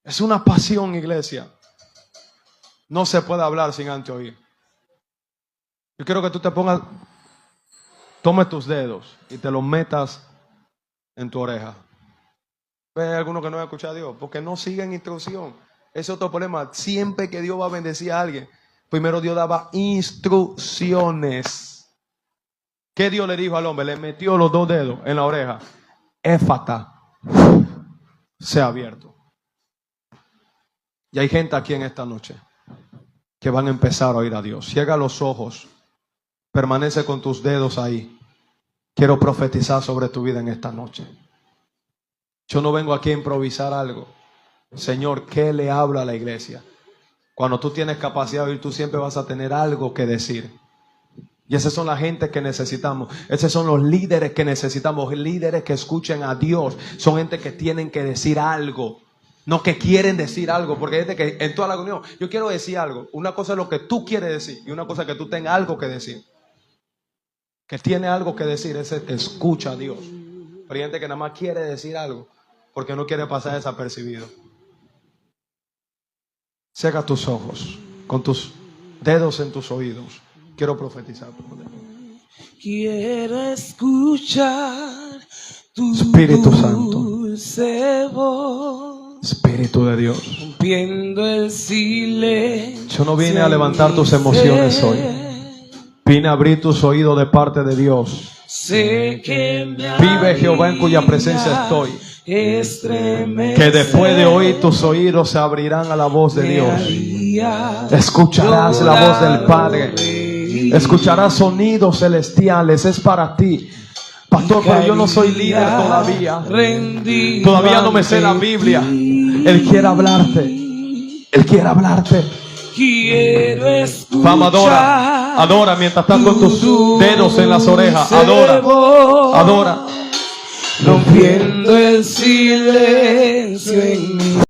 Es una pasión, iglesia. No se puede hablar sin antes oír. Yo quiero que tú te pongas, tome tus dedos y te los metas en tu oreja. ¿Ves alguno que no va a escuchar a Dios? Porque no siguen instrucción. Ese es otro problema. Siempre que Dios va a bendecir a alguien, primero Dios daba instrucciones. ¿Qué Dios le dijo al hombre? Le metió los 2 dedos en la oreja. Éfata, sea abierto. Y hay gente aquí en esta noche que van a empezar a oír a Dios. Cierra los ojos. Permanece con tus dedos ahí. Quiero profetizar sobre tu vida en esta noche. Yo no vengo aquí a improvisar algo. Señor, ¿qué le habla a la iglesia? Cuando tú tienes capacidad de oír, tú siempre vas a tener algo que decir. Y esas son la gente que necesitamos. Esos son los líderes que necesitamos. Líderes que escuchen a Dios. Son gente que tienen que decir algo. No que quieren decir algo. Porque hay gente que en toda la reunión, yo quiero decir algo. Una cosa es lo que tú quieres decir. Y una cosa es que tú tengas algo que decir. Que tiene algo que decir. Ese escucha a Dios. Pero hay gente que nada más quiere decir algo porque no quiere pasar desapercibido. Cierra tus ojos con tus dedos en tus oídos. Quiero profetizar. Quiero escuchar tu Espíritu Santo, dulce voz. Espíritu de Dios. Rompiendo el silencio. Yo no vine a levantar tus emociones hoy. Vine a abrir tus oídos de parte de Dios. Sé que me Vive Jehová en cuya presencia estoy. Que después de hoy tus oídos se abrirán a la voz de Dios. Escucharás la voz del Padre. Escucharás sonidos celestiales. Es para ti. Pastor, pero yo no soy líder todavía. Todavía no me sé la Biblia. Él quiere hablarte. Él quiere hablarte. Vamos, adora. Adora mientras estás con tus dedos en las orejas. Adora. Adora. Rompiendo el silencio en mí.